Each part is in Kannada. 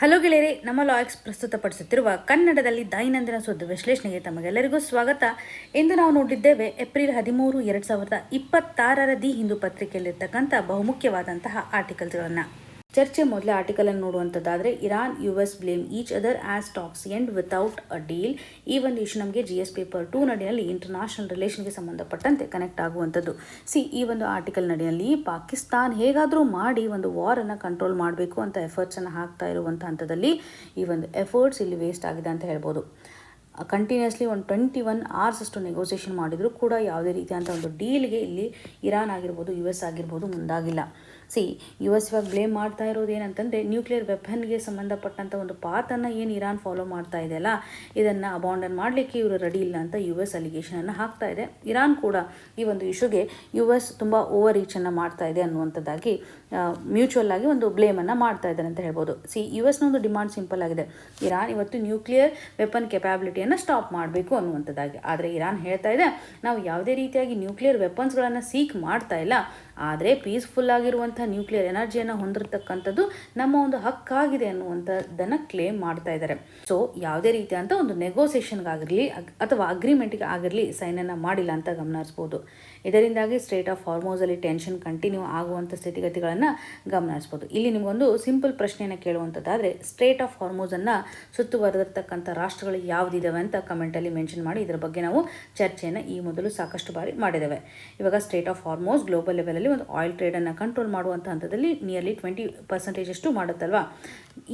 ಹಲೋ ಗೆಳೆಯರೆ, ನಮ್ಮ ಲಾಯಕ್ಸ್ ಪ್ರಸ್ತುತಪಡಿಸುತ್ತಿರುವ ಕನ್ನಡದಲ್ಲಿ ದೈನಂದಿನ ಸುದ್ದಿ ವಿಶ್ಲೇಷಣೆಗೆ ತಮಗೆಲ್ಲರಿಗೂ ಸ್ವಾಗತ. ಇಂದು ನಾವು ನೋಡಿದ್ದೇವೆ ಏಪ್ರಿಲ್ 13, 2026 ದಿ ಹಿಂದೂ ಪತ್ರಿಕೆಯಲ್ಲಿರ್ತಕ್ಕಂಥ ಬಹುಮುಖ್ಯವಾದಂತಹ ಆರ್ಟಿಕಲ್ಸ್ಗಳನ್ನು. ಚರ್ಚೆ ಮೊದಲೇ ಆರ್ಟಿಕಲ್ ಅನ್ನು ನೋಡುವಂಥದ್ದಾದರೆ, Iran US blame each other as talks end without a deal. ಈ ಒಂದು ಇಶ್ಯೂ ನಮಗೆ GS ಪೇಪರ್ 2 ನಡಿನಲ್ಲಿ ಇಂಟರ್ನ್ಯಾಷನಲ್ ರಿಲೇಷನ್ಗೆ ಸಂಬಂಧಪಟ್ಟಂತೆ ಕನೆಕ್ಟ್ ಆಗುವಂಥದ್ದು. ಈ ಒಂದು ಆರ್ಟಿಕಲ್ ನಡಿನಲ್ಲಿ ಪಾಕಿಸ್ತಾನ್ ಹೇಗಾದರೂ ಮಾಡಿ ಒಂದು ವಾರನ್ನು ಕಂಟ್ರೋಲ್ ಮಾಡಬೇಕು ಅಂತ ಎಫರ್ಟ್ಸನ್ನು ಹಾಕ್ತಾ ಇರುವಂಥ ಹಂತದಲ್ಲಿ ಈ ಒಂದು ಎಫರ್ಟ್ಸ್ ಇಲ್ಲಿ ವೇಸ್ಟ್ ಆಗಿದೆ ಅಂತ ಹೇಳ್ಬೋದು. ಕಂಟಿನ್ಯೂಸ್ಲಿ ಒಂದು 21 hours ಅಷ್ಟು ನೆಗೋಸಿಯೇಷನ್ ಮಾಡಿದರೂ ಕೂಡ ಯಾವುದೇ ರೀತಿಯಾದಂಥ ಒಂದು ಡೀಲ್ಗೆ ಇಲ್ಲಿ ಇರಾನ್ ಆಗಿರ್ಬೋದು US ಆಗಿರ್ಬೋದು ಮುಂದಾಗಿಲ್ಲ. US ಇವಾಗ ಬ್ಲೇಮ್ ಮಾಡ್ತಾ ಇರೋದು ಏನಂತಂದರೆ, ನ್ಯೂಕ್ಲಿಯರ್ ವೆಪನ್ಗೆ ಸಂಬಂಧಪಟ್ಟಂಥ ಒಂದು ಪಾತನ್ನು ಏನು ಇರಾನ್ ಫಾಲೋ ಮಾಡ್ತಾ ಇದೆಯಲ್ಲ, ಇದನ್ನು ಅಬಾಂಡನ್ ಮಾಡಲಿಕ್ಕೆ ಇವರು ರೆಡಿ ಇಲ್ಲ ಅಂತ US ಅಲಿಗೇಷನನ್ನು ಹಾಕ್ತಾ ಇದೆ. ಇರಾನ್ ಕೂಡ ಈ ಒಂದು ಇಶ್ಯೂಗೆ US ತುಂಬ ಓವರ್ ರೀಚನ್ನು ಮಾಡ್ತಾ ಇದೆ ಅನ್ನುವಂಥದ್ದಾಗಿ ಮ್ಯೂಚುವಲ್ ಆಗಿ ಒಂದು ಬ್ಲೇಮನ್ನು ಮಾಡ್ತಾ ಇದ್ದಾರೆ ಅಂತ ಹೇಳ್ಬೋದು. US ಒಂದು ಡಿಮಾಂಡ್ ಸಿಂಪಲ್ ಆಗಿದೆ, ಇರಾನ್ ಇವತ್ತು ನ್ಯೂಕ್ಲಿಯರ್ ವೆಪನ್ ಕೆಪಾಬಿಲಿಟಿಯನ್ನು ಸ್ಟಾಪ್ ಮಾಡಬೇಕು ಅನ್ನುವಂಥದ್ದಾಗಿ. ಆದರೆ ಇರಾನ್ ಹೇಳ್ತಾ ಇದೆ, ನಾವು ಯಾವುದೇ ರೀತಿಯಾಗಿ ನ್ಯೂಕ್ಲಿಯರ್ ವೆಪನ್ಸ್ಗಳನ್ನು ಸೀಕ್ ಮಾಡ್ತಾ ಇಲ್ಲ, ಆದರೆ ಪೀಸ್ಫುಲ್ ಆಗಿರುವಂಥ ನ್ಯೂಕ್ಲಿಯರ್ ಎನರ್ಜಿಯನ್ನು ಹೊಂದಿರತಕ್ಕಂಥದ್ದು ನಮ್ಮ ಒಂದು ಹಕ್ಕಾಗಿದೆ ಅನ್ನುವಂಥದ್ದನ್ನು ಕ್ಲೇಮ್ ಮಾಡ್ತಾ ಇದ್ದಾರೆ. ಯಾವುದೇ ರೀತಿಯಂಥ ಒಂದು ನೆಗೋಸಿಯೇಷನ್ಗಾಗಿರಲಿ ಅಥವಾ ಅಗ್ರಿಮೆಂಟ್ಗೆ ಆಗಿರಲಿ ಸೈನನ್ನು ಮಾಡಿಲ್ಲ ಅಂತ ಗಮನಿಸ್ಬೋದು. ಇದರಿಂದಾಗಿ ಸ್ಟ್ರೇಟ್ ಆಫ್ ಹಾರ್ಮೋಸಲ್ಲಿ ಟೆನ್ಷನ್ ಕಂಟಿನ್ಯೂ ಆಗುವಂಥ ಸ್ಥಿತಿಗತಿಗಳನ್ನು ಗಮನಿಸ್ಬೋದು. ಇಲ್ಲಿ ನಿಮಗೊಂದು ಸಿಂಪಲ್ ಪ್ರಶ್ನೆಯನ್ನು ಕೇಳುವಂಥದ್ದಾದರೆ, ಸ್ಟ್ರೇಟ್ ಆಫ್ ಹಾರ್ಮೋಸನ್ನು ಸುತ್ತುವರೆದಿರ್ತಕ್ಕಂಥ ರಾಷ್ಟ್ರಗಳು ಯಾವುದಿದ್ದಾವೆ ಅಂತ ಕಮೆಂಟಲ್ಲಿ ಮೆನ್ಷನ್ ಮಾಡಿ. ಇದರ ಬಗ್ಗೆ ನಾವು ಚರ್ಚೆಯನ್ನು ಈ ಮೊದಲು ಸಾಕಷ್ಟು ಬಾರಿ ಮಾಡಿದ್ದೇವೆ. ಇವಾಗ ಸ್ಟ್ರೇಟ್ ಆಫ್ ಹಾರ್ಮೋಸ್ ಗ್ಲೋಬಲ್ ಲೆವೆಲಲ್ಲಿ ಒಂದು ಆಯಿಲ್ ಟ್ರೇಡನ್ನು ಕಂಟ್ರೋಲ್ ಮಾಡುವಂಥ ಹಂತದಲ್ಲಿ ನಿಯರ್ಲಿ 20% ಅಷ್ಟು ಮಾಡುತ್ತಲ್ವಾ.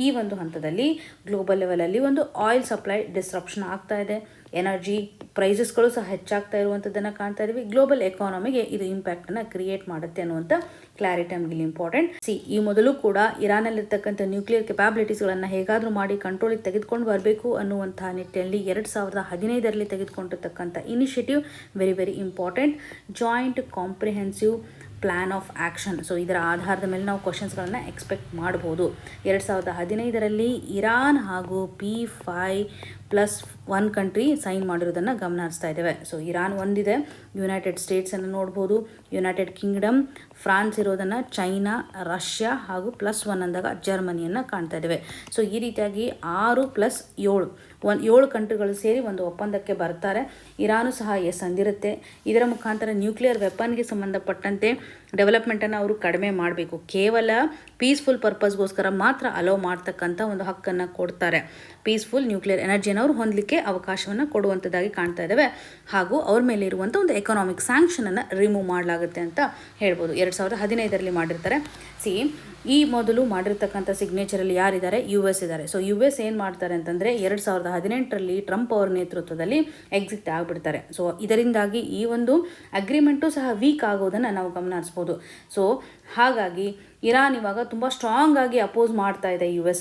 ಈ ಒಂದು ಹಂತದಲ್ಲಿ ಗ್ಲೋಬಲ್ ಲೆವೆಲಲ್ಲಿ ಒಂದು ಆಯಿಲ್ ಸಪ್ಲೈ ಡಿಸ್ರಪ್ಷನ್ ಆಗ್ತಾ ಇದೆ, ಎನರ್ಜಿ ಪ್ರೈಸಸ್ಗಳು ಸಹ ಹೆಚ್ಚಾಗ್ತಾ ಇರುವಂಥದ್ದನ್ನು ಕಾಣ್ತಾ ಇದ್ದೀವಿ. ಗ್ಲೋಬಲ್ ಎಕಾನಮಿಗೆ ಇದು ಇಂಪ್ಯಾಕ್ಟನ್ನು ಕ್ರಿಯೇಟ್ ಮಾಡುತ್ತೆ ಅನ್ನುವಂಥ ಕ್ಲಾರಿಟಿ ನಮಗೆ ಇಂಪಾರ್ಟೆಂಟ್. ಈ ಮೊದಲು ಕೂಡ ಇರಾನಲ್ಲಿರ್ತಕ್ಕಂಥ ನ್ಯೂಕ್ಲಿಯರ್ ಕೆಪಾಬಿಲಿಟೀಸ್ಗಳನ್ನು ಹೇಗಾದರೂ ಮಾಡಿ ಕಂಟ್ರೋಲಿಗೆ ತೆಗೆದುಕೊಂಡು ಬರಬೇಕು ಅನ್ನುವಂಥ ನಿಟ್ಟಿನಲ್ಲಿ 2015ರಲ್ಲಿ ತೆಗೆದುಕೊಂಡಿರ್ತಕ್ಕಂಥ initiative very very important. Joint comprehensive plan of action. ಇದರ ಆಧಾರದ ಮೇಲೆ ನಾವು ಕ್ವಶನ್ಸ್ಗಳನ್ನು ಎಕ್ಸ್ಪೆಕ್ಟ್ ಮಾಡ್ಬೋದು. 2015ರಲ್ಲಿ ಇರಾನ್ ಹಾಗೂ P5+1 ಕಂಟ್ರಿ ಸೈನ್ ಮಾಡಿರೋದನ್ನು ಗಮನಿಸ್ತಾ ಇದ್ದೇವೆ. ಇರಾನ್ ಒಂದಿದೆ, ಯುನೈಟೆಡ್ ಸ್ಟೇಟ್ಸನ್ನು ನೋಡ್ಬೋದು, ಯುನೈಟೆಡ್ ಕಿಂಗ್ಡಮ್, ಫ್ರಾನ್ಸ್ ಇರೋದನ್ನು, ಚೈನಾ, ರಷ್ಯಾ ಹಾಗೂ +1 ಅಂದಾಗ ಜರ್ಮನಿಯನ್ನು ಕಾಣ್ತಾ ಇದ್ದೇವೆ. ಈ ರೀತಿಯಾಗಿ 6+7 ಕಂಟ್ರಿಗಳು ಸೇರಿ ಒಂದು ಒಪ್ಪಂದಕ್ಕೆ ಬರ್ತಾರೆ. ಇರಾನು ಸಹ ಅಂದಿರುತ್ತೆ. ಇದರ ಮುಖಾಂತರ ನ್ಯೂಕ್ಲಿಯರ್ ವೆಪನ್ಗೆ ಸಂಬಂಧಪಟ್ಟಂತೆ ಡೆವಲಪ್ಮೆಂಟನ್ನು ಅವರು ಕಡಿಮೆ ಮಾಡಬೇಕು, ಕೇವಲ ಪೀಸ್ಫುಲ್ ಪರ್ಪಸ್ಗೋಸ್ಕರ ಮಾತ್ರ ಅಲೋ ಮಾಡ್ತಕ್ಕಂಥ ಒಂದು ಹಕ್ಕನ್ನು ಕೊಡ್ತಾರೆ. ಪೀಸ್ಫುಲ್ ನ್ಯೂಕ್ಲಿಯರ್ ಎನರ್ಜಿಯನ್ನು ಅವರು ಹೊಂದಲಿಕ್ಕೆ ಅವಕಾಶವನ್ನು ಕೊಡುವಂಥದ್ದಾಗಿ ಕಾಣ್ತಾ ಇದ್ದಾವೆ. ಹಾಗೂ ಅವ್ರ ಮೇಲೆ ಇರುವಂಥ ಒಂದು ಎಕನಾಮಿಕ್ ಸ್ಯಾಂಕ್ಷನನ್ನು ರಿಮೂವ್ ಮಾಡಲಾಗುತ್ತೆ ಅಂತ ಹೇಳ್ಬೋದು. 2015ರಲ್ಲಿ ಮಾಡಿರ್ತಾರೆ. ಈ ಮೊದಲು ಮಾಡಿರ್ತಕ್ಕಂಥ ಸಿಗ್ನೇಚರಲ್ಲಿ ಯಾರಿದ್ದಾರೆ? US ಇದ್ದಾರೆ. US ಏನು ಮಾಡ್ತಾರೆ ಅಂತಂದರೆ, 2018ರಲ್ಲಿ ಟ್ರಂಪ್ ಅವರ ನೇತೃತ್ವದಲ್ಲಿ ಎಕ್ಸಿಟ್ ಆಗಿಬಿಡ್ತಾರೆ. ಇದರಿಂದಾಗಿ ಈ ಒಂದು ಅಗ್ರಿಮೆಂಟು ಸಹ ವೀಕ್ ಆಗೋದನ್ನು ನಾವು ಗಮನಿಸ್ಬೋದು. ಹಾಗಾಗಿ ಇರಾನ್ ಇವಾಗ ತುಂಬ ಸ್ಟ್ರಾಂಗ್ ಆಗಿ ಅಪೋಸ್ ಮಾಡ್ತಾ ಇದೆ US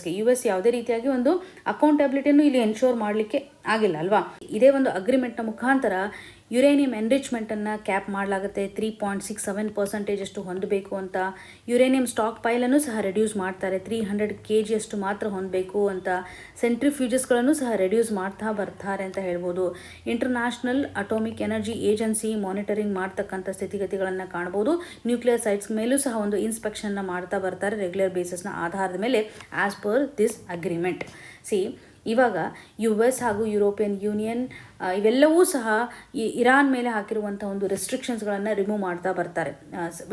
ಯಾವುದೇ ರೀತಿಯಾಗಿ ಒಂದು ಅಕೌಂಟಬಿಲಿಟಿಯನ್ನು ಇಲ್ಲಿ ಎನ್ಶೋರ್ ಮಾಡಲಿಕ್ಕೆ ಆಗಿಲ್ಲ ಅಲ್ವಾ. ಇದೇ ಒಂದು ಅಗ್ರಿಮೆಂಟ್ನ ಮುಖಾಂತರ ಯುರೇನಿಯಂ ಎನ್ರಿಚ್ಮೆಂಟನ್ನು ಕ್ಯಾಪ್ ಮಾಡಲಾಗುತ್ತೆ. 3.67% ಅಷ್ಟು ಹೊಂದಬೇಕು ಅಂತ. ಯುರೇನಿಯಂ ಸ್ಟಾಕ್ ಪೈಲನ್ನು ಸಹ ರೆಡ್ಯೂಸ್ ಮಾಡ್ತಾರೆ, 300 kg ಅಷ್ಟು ಮಾತ್ರ ಹೊಂದಬೇಕು ಅಂತ. ಸೆಂಟ್ರಿಫ್ಯೂಜಸ್ಗಳನ್ನು ಸಹ ರೆಡ್ಯೂಸ್ ಮಾಡ್ತಾ ಬರ್ತಾರೆ ಅಂತ ಹೇಳ್ಬೋದು. International atomic energy agency monitoring ಮಾಡ್ತಕ್ಕಂಥ ಸ್ಥಿತಿಗತಿಗಳನ್ನು ಕಾಣ್ಬೋದು. ನ್ಯೂಕ್ಲಿಯರ್ ಸೈಟ್ಸ್ ಮೇಲೂ ಸಹ ಒಂದು ಇನ್ಸ್ಪೆಕ್ಷನ್ನ ಮಾಡ್ತಾ ಬರ್ತಾರೆ ರೆಗ್ಯುಲರ್ ಬೇಸಿಸ್ನ ಆಧಾರದ ಮೇಲೆ ಆಸ್ ಪರ್ ದಿಸ್ ಅಗ್ರಿಮೆಂಟ್. ಇವಾಗ US ಹಾಗೂ ಯುರೋಪಿಯನ್ ಯೂನಿಯನ್ ಇವೆಲ್ಲವೂ ಸಹ ಇರಾನ್ ಮೇಲೆ ಹಾಕಿರುವಂಥ ಒಂದು ರೆಸ್ಟ್ರಿಕ್ಷನ್ಸ್ಗಳನ್ನು ರಿಮೂವ್ ಮಾಡ್ತಾ ಬರ್ತಾರೆ.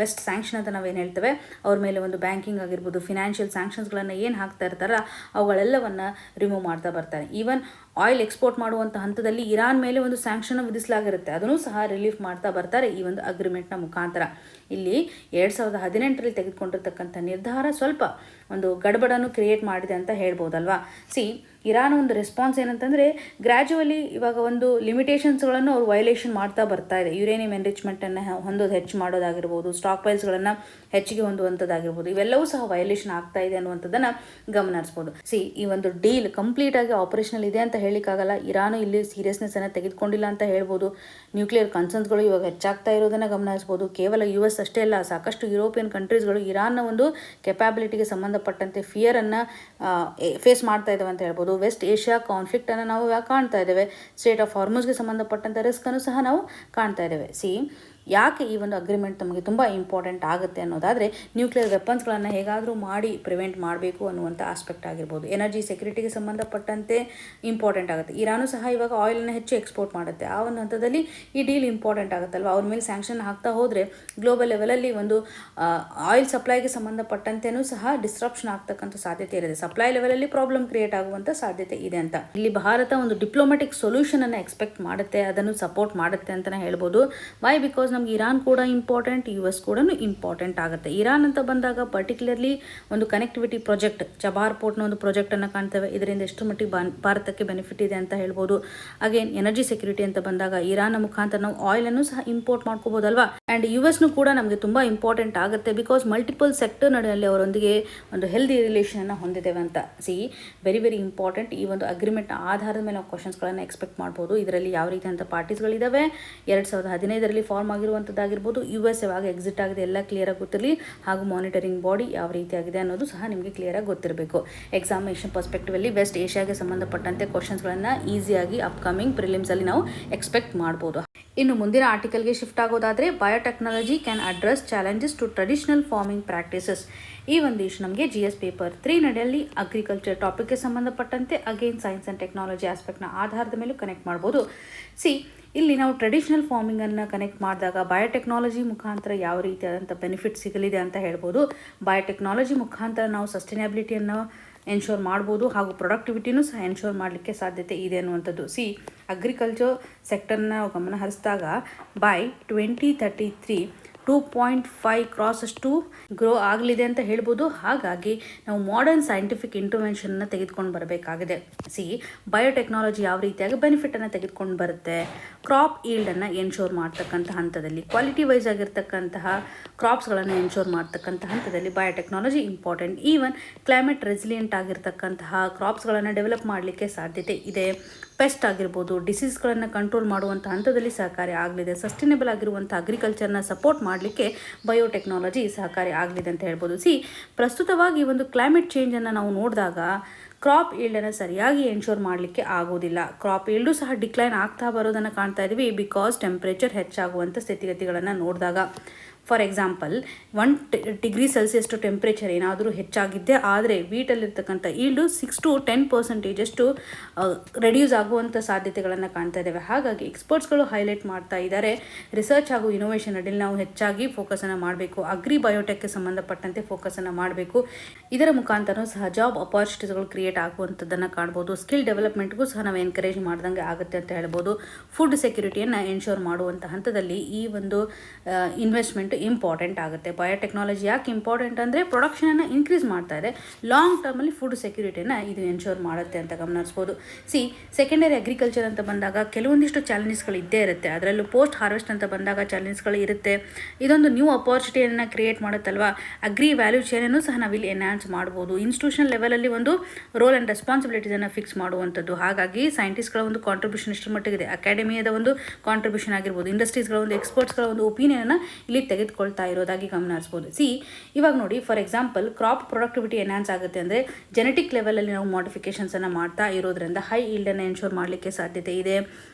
ವೆಸ್ಟ್ ಸ್ಯಾಂಕ್ಷನ್ ಅಂತ ನಾವೇನು ಹೇಳ್ತೇವೆ, ಅವ್ರ ಮೇಲೆ ಒಂದು ಬ್ಯಾಂಕಿಂಗ್ ಆಗಿರ್ಬೋದು, ಫಿನಾನ್ಷಿಯಲ್ ಸ್ಯಾಂಕ್ಷನ್ಸ್ಗಳನ್ನು ಏನು ಹಾಕ್ತಾ ಇರ್ತಾರಲ್ಲ ಅವುಗಳೆಲ್ಲವನ್ನು ರಿಮೂವ್ ಮಾಡ್ತಾ ಬರ್ತಾರೆ. ಈವನ್ ಆಯಿಲ್ ಎಕ್ಸ್ಪೋರ್ಟ್ ಮಾಡುವಂಥ ಹಂತದಲ್ಲಿ ಇರಾನ್ ಮೇಲೆ ಒಂದು ಸ್ಯಾಂಕ್ಷನ್ ವಿಧಿಸಲಾಗಿರುತ್ತೆ, ಅದನ್ನು ಸಹ ರಿಲೀಫ್ ಮಾಡ್ತಾ ಬರ್ತಾರೆ ಈ ಒಂದು ಅಗ್ರಿಮೆಂಟ್ನ ಮುಖಾಂತರ. ಇಲ್ಲಿ 2018ರಲ್ಲಿ ತೆಗೆದುಕೊಂಡಿರ್ತಕ್ಕಂಥ ನಿರ್ಧಾರ ಸ್ವಲ್ಪ ಒಂದು ಗಡಬಡನ್ನು ಕ್ರಿಯೇಟ್ ಮಾಡಿದೆ ಅಂತ ಹೇಳ್ಬೋದಲ್ವಾ. ಇರಾನ್ ಒಂದು ರೆಸ್ಪಾನ್ಸ್ ಏನಂತಂದರೆ, ಗ್ರ್ಯಾಜುವಲಿ ಇವಾಗ ಒಂದು ಲಿಮಿಟೇಷನ್ಸ್ಗಳನ್ನು ಅವರು ವೈಲೇಷನ್ ಮಾಡ್ತಾ ಬರ್ತಾ ಇದೆ. ಯುರೇನಿಯಂ ಎನ್ರಿಚ್ಮೆಂಟನ್ನು ಹೊಂದೋದು ಹೆಚ್ಚು ಮಾಡೋದಾಗಿರ್ಬೋದು, ಸ್ಟಾಕ್ ಪೈಲ್ಸ್ಗಳನ್ನು ಹೆಚ್ಚಿಗೆ ಹೊಂದುವಂಥದ್ದಾಗಿರ್ಬೋದು, ಇವೆಲ್ಲವೂ ಸಹ ವೈಲೇಷನ್ ಆಗ್ತಾ ಇದೆ ಅನ್ನುವಂಥದ್ದನ್ನು ಗಮನಿಸ್ಬೋದು. ಈ ಒಂದು ಡೀಲ್ ಕಂಪ್ಲೀಟಾಗಿ ಆಪರೇಷನಲ್ ಇದೆ ಅಂತ ಹೇಳಿಕ್ಕಾಗಲ್ಲ. ಇರಾನು ಇಲ್ಲಿ ಸೀರಿಯಸ್ನೆಸ್ಸನ್ನು ತೆಗೆದುಕೊಂಡಿಲ್ಲ ಅಂತ ಹೇಳ್ಬೋದು. ನ್ಯೂಕ್ಲಿಯರ್ ಕನ್ಸರ್ನ್ಸ್ಗಳು ಇವಾಗ ಹೆಚ್ಚಾಗ್ತಾ ಇರೋದನ್ನು ಗಮನಿಸ್ಬೋದು. ಕೇವಲ US ಅಷ್ಟೇ ಅಲ್ಲ, ಸಾಕಷ್ಟು ಯುರೋಪಿಯನ್ ಕಂಟ್ರೀಸ್ಗಳು ಇರಾನ್ನ ಒಂದು ಕೆಪಾಬಿಲಿಟಿಗೆ ಸಂಬಂಧಪಟ್ಟಂತೆ ಫಿಯರನ್ನು ಫೇಸ್ ಮಾಡ್ತಾ ಇದ್ದಾವೆ ಅಂತ ಹೇಳ್ಬೋದು. ವೆಸ್ಟ್ ಏಷ್ಯಾ ಕಾನ್ಫ್ಲಿಕ್ಟನ್ನು ನಾವು ಕಾಣ್ತಾ ಇದ್ದೇವೆ. ಸ್ಟೇಟ್ ಆಫ್ ಹಾರ್ಮೋಸ್ಗೆ ಸಂಬಂಧಪಟ್ಟಂಥ ರಿಸ್ಕನ್ನು ಸಹ ನಾವು ಕಾಣ್ತಾ ಇದ್ದೇವೆ. ಯಾಕೆ ಈ ಒಂದು ಅಗ್ರಿಮೆಂಟ್ ನಮಗೆ ತುಂಬ ಇಂಪಾರ್ಟೆಂಟ್ ಆಗುತ್ತೆ ಅನ್ನೋದಾದರೆ ನ್ಯೂಕ್ಲಿಯರ್ ವೆಪನ್ಸ್ಗಳನ್ನು ಹೇಗಾದರೂ ಮಾಡಿ ಪ್ರಿವೆಂಟ್ ಮಾಡಬೇಕು ಅನ್ನುವಂಥ ಆಸ್ಪೆಕ್ಟ್ ಆಗಿರ್ಬೋದು. ಎನರ್ಜಿ ಸೆಕ್ಯೂರಿಟಿಗೆ ಸಂಬಂಧಪಟ್ಟಂತೆ ಇಂಪಾರ್ಟೆಂಟ್ ಆಗುತ್ತೆ. ಇರಾನು ಸಹ ಇವಾಗ ಆಯಿಲನ್ನು ಹೆಚ್ಚು ಎಕ್ಸ್ಪೋರ್ಟ್ ಮಾಡುತ್ತೆ. ಆ ಒಂದು ಹಂತದಲ್ಲಿ ಈ ಡೀಲ್ ಇಂಪಾರ್ಟೆಂಟ್ ಆಗುತ್ತಲ್ವ. ಅವ್ರ ಮೇಲೆ ಸ್ಯಾಂಕ್ಷನ್ ಹಾಕ್ತಾ ಹೋದರೆ ಗ್ಲೋಬಲ್ ಲೆವೆಲಲ್ಲಿ ಒಂದು ಆಯಿಲ್ ಸಪ್ಲೈಗೆ ಸಂಬಂಧಪಟ್ಟಂತೆಯೂ ಸಹ ಡಿಸ್ಟ್ರಪ್ಷನ್ ಆಗ್ತಕ್ಕಂಥ ಸಾಧ್ಯತೆ ಇರುತ್ತೆ. ಸಪ್ಲೈ ಲೆವೆಲಲ್ಲಿ ಪ್ರಾಬ್ಲಮ್ ಕ್ರಿಯೇಟ್ ಆಗುವಂಥ ಸಾಧ್ಯತೆ ಇದೆ ಅಂತ ಇಲ್ಲಿ ಭಾರತ ಒಂದು ಡಿಪ್ಲೊಮ್ಯಾಟಿಕ್ ಸೊಲ್ಯೂಷನ್ ಅನ್ನು ಎಕ್ಸ್ಪೆಕ್ಟ್ ಮಾಡುತ್ತೆ, ಅದನ್ನು ಸಪೋರ್ಟ್ ಮಾಡುತ್ತೆ ಅಂತಲೇ ಹೇಳ್ಬೋದು. ವೈ? ಬಿಕಾಸ್ ನಮ್ಗೆ ಇರಾನ್ ಕೂಡ ಇಂಪಾರ್ಟೆಂಟ್, US ಕೂಡ ಇಂಪಾರ್ಟೆಂಟ್ ಆಗುತ್ತೆ. ಇರಾನ್ ಅಂತ ಬಂದಾಗ ಪರ್ಟಿಕ್ಯುಲರ್ಲಿ ಒಂದು ಕನೆಕ್ಟಿವಿಟಿ ಪ್ರಾಜೆಕ್ಟ್, ಚಬಾರ್ ಪೋರ್ಟ್ನ ಒಂದು ಪ್ರಾಜೆಕ್ಟನ್ನು ಕಾಣ್ತೇವೆ. ಇದರಿಂದ ಎಷ್ಟು ಮಟ್ಟಿಗೆ ಭಾರತಕ್ಕೆ ಬೆನಿಫಿಟ್ ಇದೆ ಅಂತ ಹೇಳ್ಬೋದು. ಅಗೇನ್ ಎನರ್ಜಿ ಸೆಕ್ಯೂರಿಟಿ ಅಂತ ಬಂದಾಗ ಇರಾನ್ನ ಮುಖಾಂತರ ನಾವು ಆಯಿಲನ್ನು ಸಹ ಇಂಪೋರ್ಟ್ ಮಾಡ್ಕೋಬೋದಲ್ವಾ. ಆ್ಯಂಡ್ USನೂ ಕೂಡ ನಮಗೆ ತುಂಬ ಇಂಪಾರ್ಟೆಂಟ್ ಆಗುತ್ತೆ ಬಿಕಾಸ್ ಮಲ್ಟಿಪಲ್ ಸೆಕ್ಟರ್ ನಡುವಲ್ಲಿ ಅವರೊಂದಿಗೆ ಒಂದು ಹೆಲ್ದಿ ರಿಲೇಷನನ್ನು ಹೊಂದಿದ್ದೇವೆ ಅಂತ. Very very important. ಈ ಒಂದು ಅಗ್ರಿಮೆಂಟ್ ಆಧಾರದ ಮೇಲೆ ನಾವು ಕ್ವಶನ್ಸ್ಗಳನ್ನು ಎಕ್ಸ್ಪೆಕ್ಟ್ ಮಾಡ್ಬೋದು. ಇದರಲ್ಲಿ ಯಾವ ರೀತಿಯಂಥ ಪಾರ್ಟೀಸ್ಗಳಿದ್ದಾವೆ, 2015ರಲ್ಲಿ ಫಾರ್ಮ್ ಆಗಿರುವಂಥದ್ದಾಗಿರ್ಬೋದು, US ಯಾವಾಗ ಎಕ್ಸಿಟ್ ಆಗಿದೆ ಎಲ್ಲ ಕ್ಲಿಯರಾಗಿ ಗೊತ್ತಿರಲಿ, ಹಾಗೂ ಮಾನಿಟರಿಂಗ್ ಬಾಡಿ ಯಾವ ರೀತಿಯಾಗಿದೆ ಅನ್ನೋದು ಸಹ ನಿಮಗೆ ಕ್ಲಿಯರಾಗಿ ಗೊತ್ತಿರಬೇಕು. ಎಕ್ಸಾಮಿನೇಷನ್ ಪರ್ಸ್ಪೆಕ್ಟಿವಲ್ಲಿ ವೆಸ್ಟ್ ಏಷ್ಯಾಗೆ ಸಂಬಂಧಪಟ್ಟಂತೆ ಕ್ವಶನ್ಸ್ಗಳನ್ನು ಈಸಿಯಾಗಿ ಅಪ್ಕಮಿಂಗ್ ಪ್ರಿಲಿಮ್ಸಲ್ಲಿ ನಾವು ಎಕ್ಸ್ಪೆಕ್ಟ್ ಮಾಡ್ಬೋದು. ಇನ್ನು ಮುಂದಿನ ಆರ್ಟಿಕಲ್ಗೆ ಶಿಫ್ಟ್ ಆಗೋದಾದರೆ biotechnology can address challenges to traditional farming practices. ಈ ಒಂದು ಇಶ್ಯೂ ನಮಗೆ GS ಪೇಪರ್ 3 ನಡೆಯಲ್ಲಿ ಅಗ್ರಿಕಲ್ಚರ್ ಟಾಪಿಕ್ಗೆ ಸಂಬಂಧಪಟ್ಟಂತೆ ಅಗೇನ್ ಸೈನ್ಸ್ ಆ್ಯಂಡ್ ಟೆಕ್ನಾಲಜಿ ಆಸ್ಪೆಕ್ಟ್ನ ಆಧಾರದ ಮೇಲೂ ಕನೆಕ್ಟ್ ಮಾಡ್ಬೋದು. ಇಲ್ಲಿ ನಾವು ಟ್ರೆಡಿಷನಲ್ ಫಾರ್ಮಿಂಗನ್ನು ಕನೆಕ್ಟ್ ಮಾಡಿದಾಗ ಬಯೋಟೆಕ್ನಾಲಜಿ ಮುಖಾಂತರ ಯಾವ ರೀತಿಯಾದಂಥ ಬೆನಿಫಿಟ್ ಸಿಗಲಿದೆ ಅಂತ ಹೇಳ್ಬೋದು. ಬಯೋಟೆಕ್ನಾಲಜಿ ಮುಖಾಂತರ ನಾವು ಸಸ್ಟೈನಬಿಲಿಟಿಯನ್ನು ಎನ್ಶೋರ್ ಮಾಡ್ಬೋದು, ಹಾಗೂ ಪ್ರೊಡಕ್ಟಿವಿಟಿನೂ ಸಹ ಎನ್ಶೋರ್ ಮಾಡಲಿಕ್ಕೆ ಸಾಧ್ಯತೆ ಇದೆ ಅನ್ನುವಂಥದ್ದು. ಅಗ್ರಿಕಲ್ಚರ್ ಸೆಕ್ಟರ್ನ ನಾವು ಗಮನ ಹರಿಸಿದಾಗ ಬೈ 2033 2.5 ಕ್ರಾಸ್ ಅಷ್ಟು ಗ್ರೋ ಆಗಲಿದೆ ಅಂತ ಹೇಳ್ಬೋದು. ಹಾಗಾಗಿ ನಾವು ಮಾಡರ್ನ್ ಸೈಂಟಿಫಿಕ್ ಇಂಟರ್ವೆನ್ಷನ್ನ ತೆಗೆದುಕೊಂಡು ಬರಬೇಕಾಗಿದೆ. ಬಯೋಟೆಕ್ನಾಲಜಿ ಯಾವ ರೀತಿಯಾಗಿ ಬೆನಿಫಿಟನ್ನು ತೆಗೆದುಕೊಂಡು ಬರುತ್ತೆ, ಕ್ರಾಪ್ ಈಲ್ಡನ್ನು ಎನ್ಶೋರ್ ಮಾಡ್ತಕ್ಕಂಥ ಹಂತದಲ್ಲಿ, ಕ್ವಾಲಿಟಿ ವೈಸ್ ಆಗಿರ್ತಕ್ಕಂತಹ ಕ್ರಾಪ್ಸ್ಗಳನ್ನು ಎನ್ಶೋರ್ ಮಾಡ್ತಕ್ಕಂಥ ಹಂತದಲ್ಲಿ biotechnology important. Even climate resilient ಆಗಿರ್ತಕ್ಕಂತಹ ಕ್ರಾಪ್ಸ್ಗಳನ್ನು ಡೆವಲಪ್ ಮಾಡಲಿಕ್ಕೆ ಸಾಧ್ಯತೆ ಇದೆ. ಪೆಸ್ಟ್ ಆಗಿರ್ಬೋದು, ಡಿಸೀಸ್ಗಳನ್ನು ಕಂಟ್ರೋಲ್ ಮಾಡುವಂಥ ಹಂತದಲ್ಲಿ ಸಹಕಾರಿ ಆಗಲಿದೆ. ಸಸ್ಟೈನೇಬಲ್ ಆಗಿರುವಂಥ ಅಗ್ರಿಕಲ್ಚರ್ನ ಸಪೋರ್ಟ್ ಮಾಡಲಿಕ್ಕೆ ಬಯೋಟೆಕ್ನಾಲಜಿ ಸಹಕಾರಿ ಆಗಲಿದೆ ಅಂತ ಹೇಳ್ಬೋದು. ಪ್ರಸ್ತುತವಾಗಿ ಒಂದು ಕ್ಲೈಮೇಟ್ ಚೇಂಜನ್ನು ನಾವು ನೋಡಿದಾಗ ಕ್ರಾಪ್ ಈಲ್ಡನ್ನು ಸರಿಯಾಗಿ ಎನ್ಶೋರ್ ಮಾಡಲಿಕ್ಕೆ ಆಗೋದಿಲ್ಲ. ಕ್ರಾಪ್ ಈಲ್ಡು ಸಹ ಡಿಕ್ಲೈನ್ ಆಗ್ತಾ ಬರೋದನ್ನು ಕಾಣ್ತಾ ಇದ್ದೀವಿ ಬಿಕಾಸ್ ಟೆಂಪ್ರೇಚರ್ ಹೆಚ್ಚಾಗುವಂಥ ಸ್ಥಿತಿಗತಿಗಳನ್ನು ನೋಡಿದಾಗ. For example 1 degree Celsius temperature ಏನಾದರೂ ಹೆಚ್ಚಾಗಿದ್ದೆ ಆದರೆ ವೀಟಲ್ಲಿರ್ತಕ್ಕಂಥ ಈಲ್ಡು 6 to 10% ರೆಡ್ಯೂಸ್ ಆಗುವಂಥ ಸಾಧ್ಯತೆಗಳನ್ನು ಕಾಣ್ತಾ ಇದ್ದೇವೆ. ಹಾಗಾಗಿ ಎಕ್ಸ್ಪರ್ಟ್ಸ್ಗಳು ಹೈಲೈಟ್ ಮಾಡ್ತಾ ಇದ್ದಾರೆ, ರಿಸರ್ಚ್ ಹಾಗೂ ಇನೋವೇಷನ್ ಅಡಿಯಲ್ಲಿ ನಾವು ಹೆಚ್ಚಾಗಿ ಫೋಕಸನ್ನು ಮಾಡಬೇಕು, ಅಗ್ರಿ ಬಯೋಟೆಕ್ಗೆ ಸಂಬಂಧಪಟ್ಟಂತೆ ಫೋಕಸನ್ನು ಮಾಡಬೇಕು. ಇದರ ಮುಖಾಂತರ ಸಹ ಜಾಬ್ ಅಪಾರ್ಚುನಿಟೀಸ್ಗಳು ಕ್ರಿಯೇಟ್ ಆಗುವಂಥದ್ದನ್ನು ಕಾಣ್ಬೋದು. ಸ್ಕಿಲ್ ಡೆವಲಪ್ಮೆಂಟ್ಗೂ ಸಹ ನಾವು ಎನ್ಕರೇಜ್ ಮಾಡ್ದಂಗೆ ಆಗುತ್ತೆ ಅಂತ ಹೇಳ್ಬೋದು. ಫುಡ್ ಸೆಕ್ಯೂರಿಟಿಯನ್ನು ಎನ್ಶೋರ್ ಮಾಡುವಂಥ ಹಂತದಲ್ಲಿ ಈ ಒಂದು ಇನ್ವೆಸ್ಟ್ಮೆಂಟ್ ಇಂಪಾರ್ಟೆಂಟ್ ಆಗುತ್ತೆ. ಬಯೋಟೆಕ್ನಾಲಜಿ ಯಾಕೆ ಇಂಪಾರ್ಟೆಂಟ್ ಅಂದರೆ ಪ್ರೊಡಕ್ಷನನ್ನು ಇನ್ಕ್ರೀಸ್ ಮಾಡ್ತಾ ಇದೆ, ಲಾಂಗ್ ಟರ್ಮಲ್ಲಿ ಫುಡ್ ಸೆಕ್ಯೂರಿಟಿನ ಇದು ಎನ್ಶೋರ್ ಮಾಡುತ್ತೆ ಅಂತ ಗಮನಿಸ್ಬೋದು. ಸೆಕೆಂಡರಿ ಅಗ್ರಿಕಲ್ಚರ್ ಅಂತ ಬಂದಾಗ ಕೆಲವೊಂದಿಷ್ಟು ಚಾಲೆಂಜಸ್ಗಳು ಇದ್ದೇ ಇರುತ್ತೆ. ಅದರಲ್ಲೂ ಪೋಸ್ಟ್ ಹಾರ್ವೆಸ್ಟ್ ಅಂತ ಬಂದಾಗ ಚಾಲೆಂಜಸ್ಗಳು ಇರುತ್ತೆ. ಇದೊಂದು ನ್ಯೂ ಅಪಾರ್ಚುನಿಟಿಯನ್ನು ಕ್ರಿಯೇಟ್ ಮಾಡುತ್ತಲ್ವಾ. ಅಗ್ರಿ ವ್ಯಾಲ್ಯೂ ಚೈನನ್ನು ಸಹ ನಾವಿಲ್ಲಿ ಎನ್ಹಾನ್ಸ್ ಮಾಡ್ಬೋದು. ಇನ್ಸ್ಟಿಟ್ಯೂಷನಲ್ ಲೆವೆಲಲ್ಲಿ ಒಂದು ರೋಲ್ ಆ್ಯಂಡ್ ರೆಸ್ಪಾನ್ಸಿಬಿಲಿಟೀಸನ್ನು ಫಿಕ್ಸ್ ಮಾಡುವಂಥದ್ದು. ಹಾಗಾಗಿ ಸೈಂಟಿಸ್ಟ್ಗಳ ಒಂದು ಕಾಂಟ್ರಿಬ್ಯೂಷನ್ ಇಷ್ಟರ ಮಟ್ಟಿಗಿದೆ. ಅಕಾಡೆಮಿಯದ ಒಂದು ಕಾಂಟ್ರಿಬ್ಯೂಷನ್ ಆಗಿರ್ಬೋದು, ಇಂಡಸ್ಟ್ರೀಸ್ಗಳ ಒಂದು ಎಕ್ಸ್ಪರ್ಟ್ಸ್ಗಳ ಒಂದು ಒಪಿನಿಯನನ್ನು ಇಲ್ಲಿ ತೆಗೆದುಕೊಳ್ತಾ ಇರೋದಾಗಿ ಗಮನ ಹರಿಸ್ಬೋದು. ಇವಾಗ ನೋಡಿ, for example crop productivity enhance ಆಗುತ್ತೆ ಅಂದರೆ ಜೆನೆಟಿಕ್ ಲೆವೆಲಲ್ಲಿ ನಾವು ಮಾಡಿಫಿಕೇಷನ್ಸನ್ನು ಮಾಡ್ತಾ ಇರೋದ್ರಿಂದ ಹೈ ಈಲ್ಡನ್ನು ಎನ್ಶೋರ್ ಮಾಡಲಿಕ್ಕೆ ಸಾಧ್ಯತೆ ಇದೆ.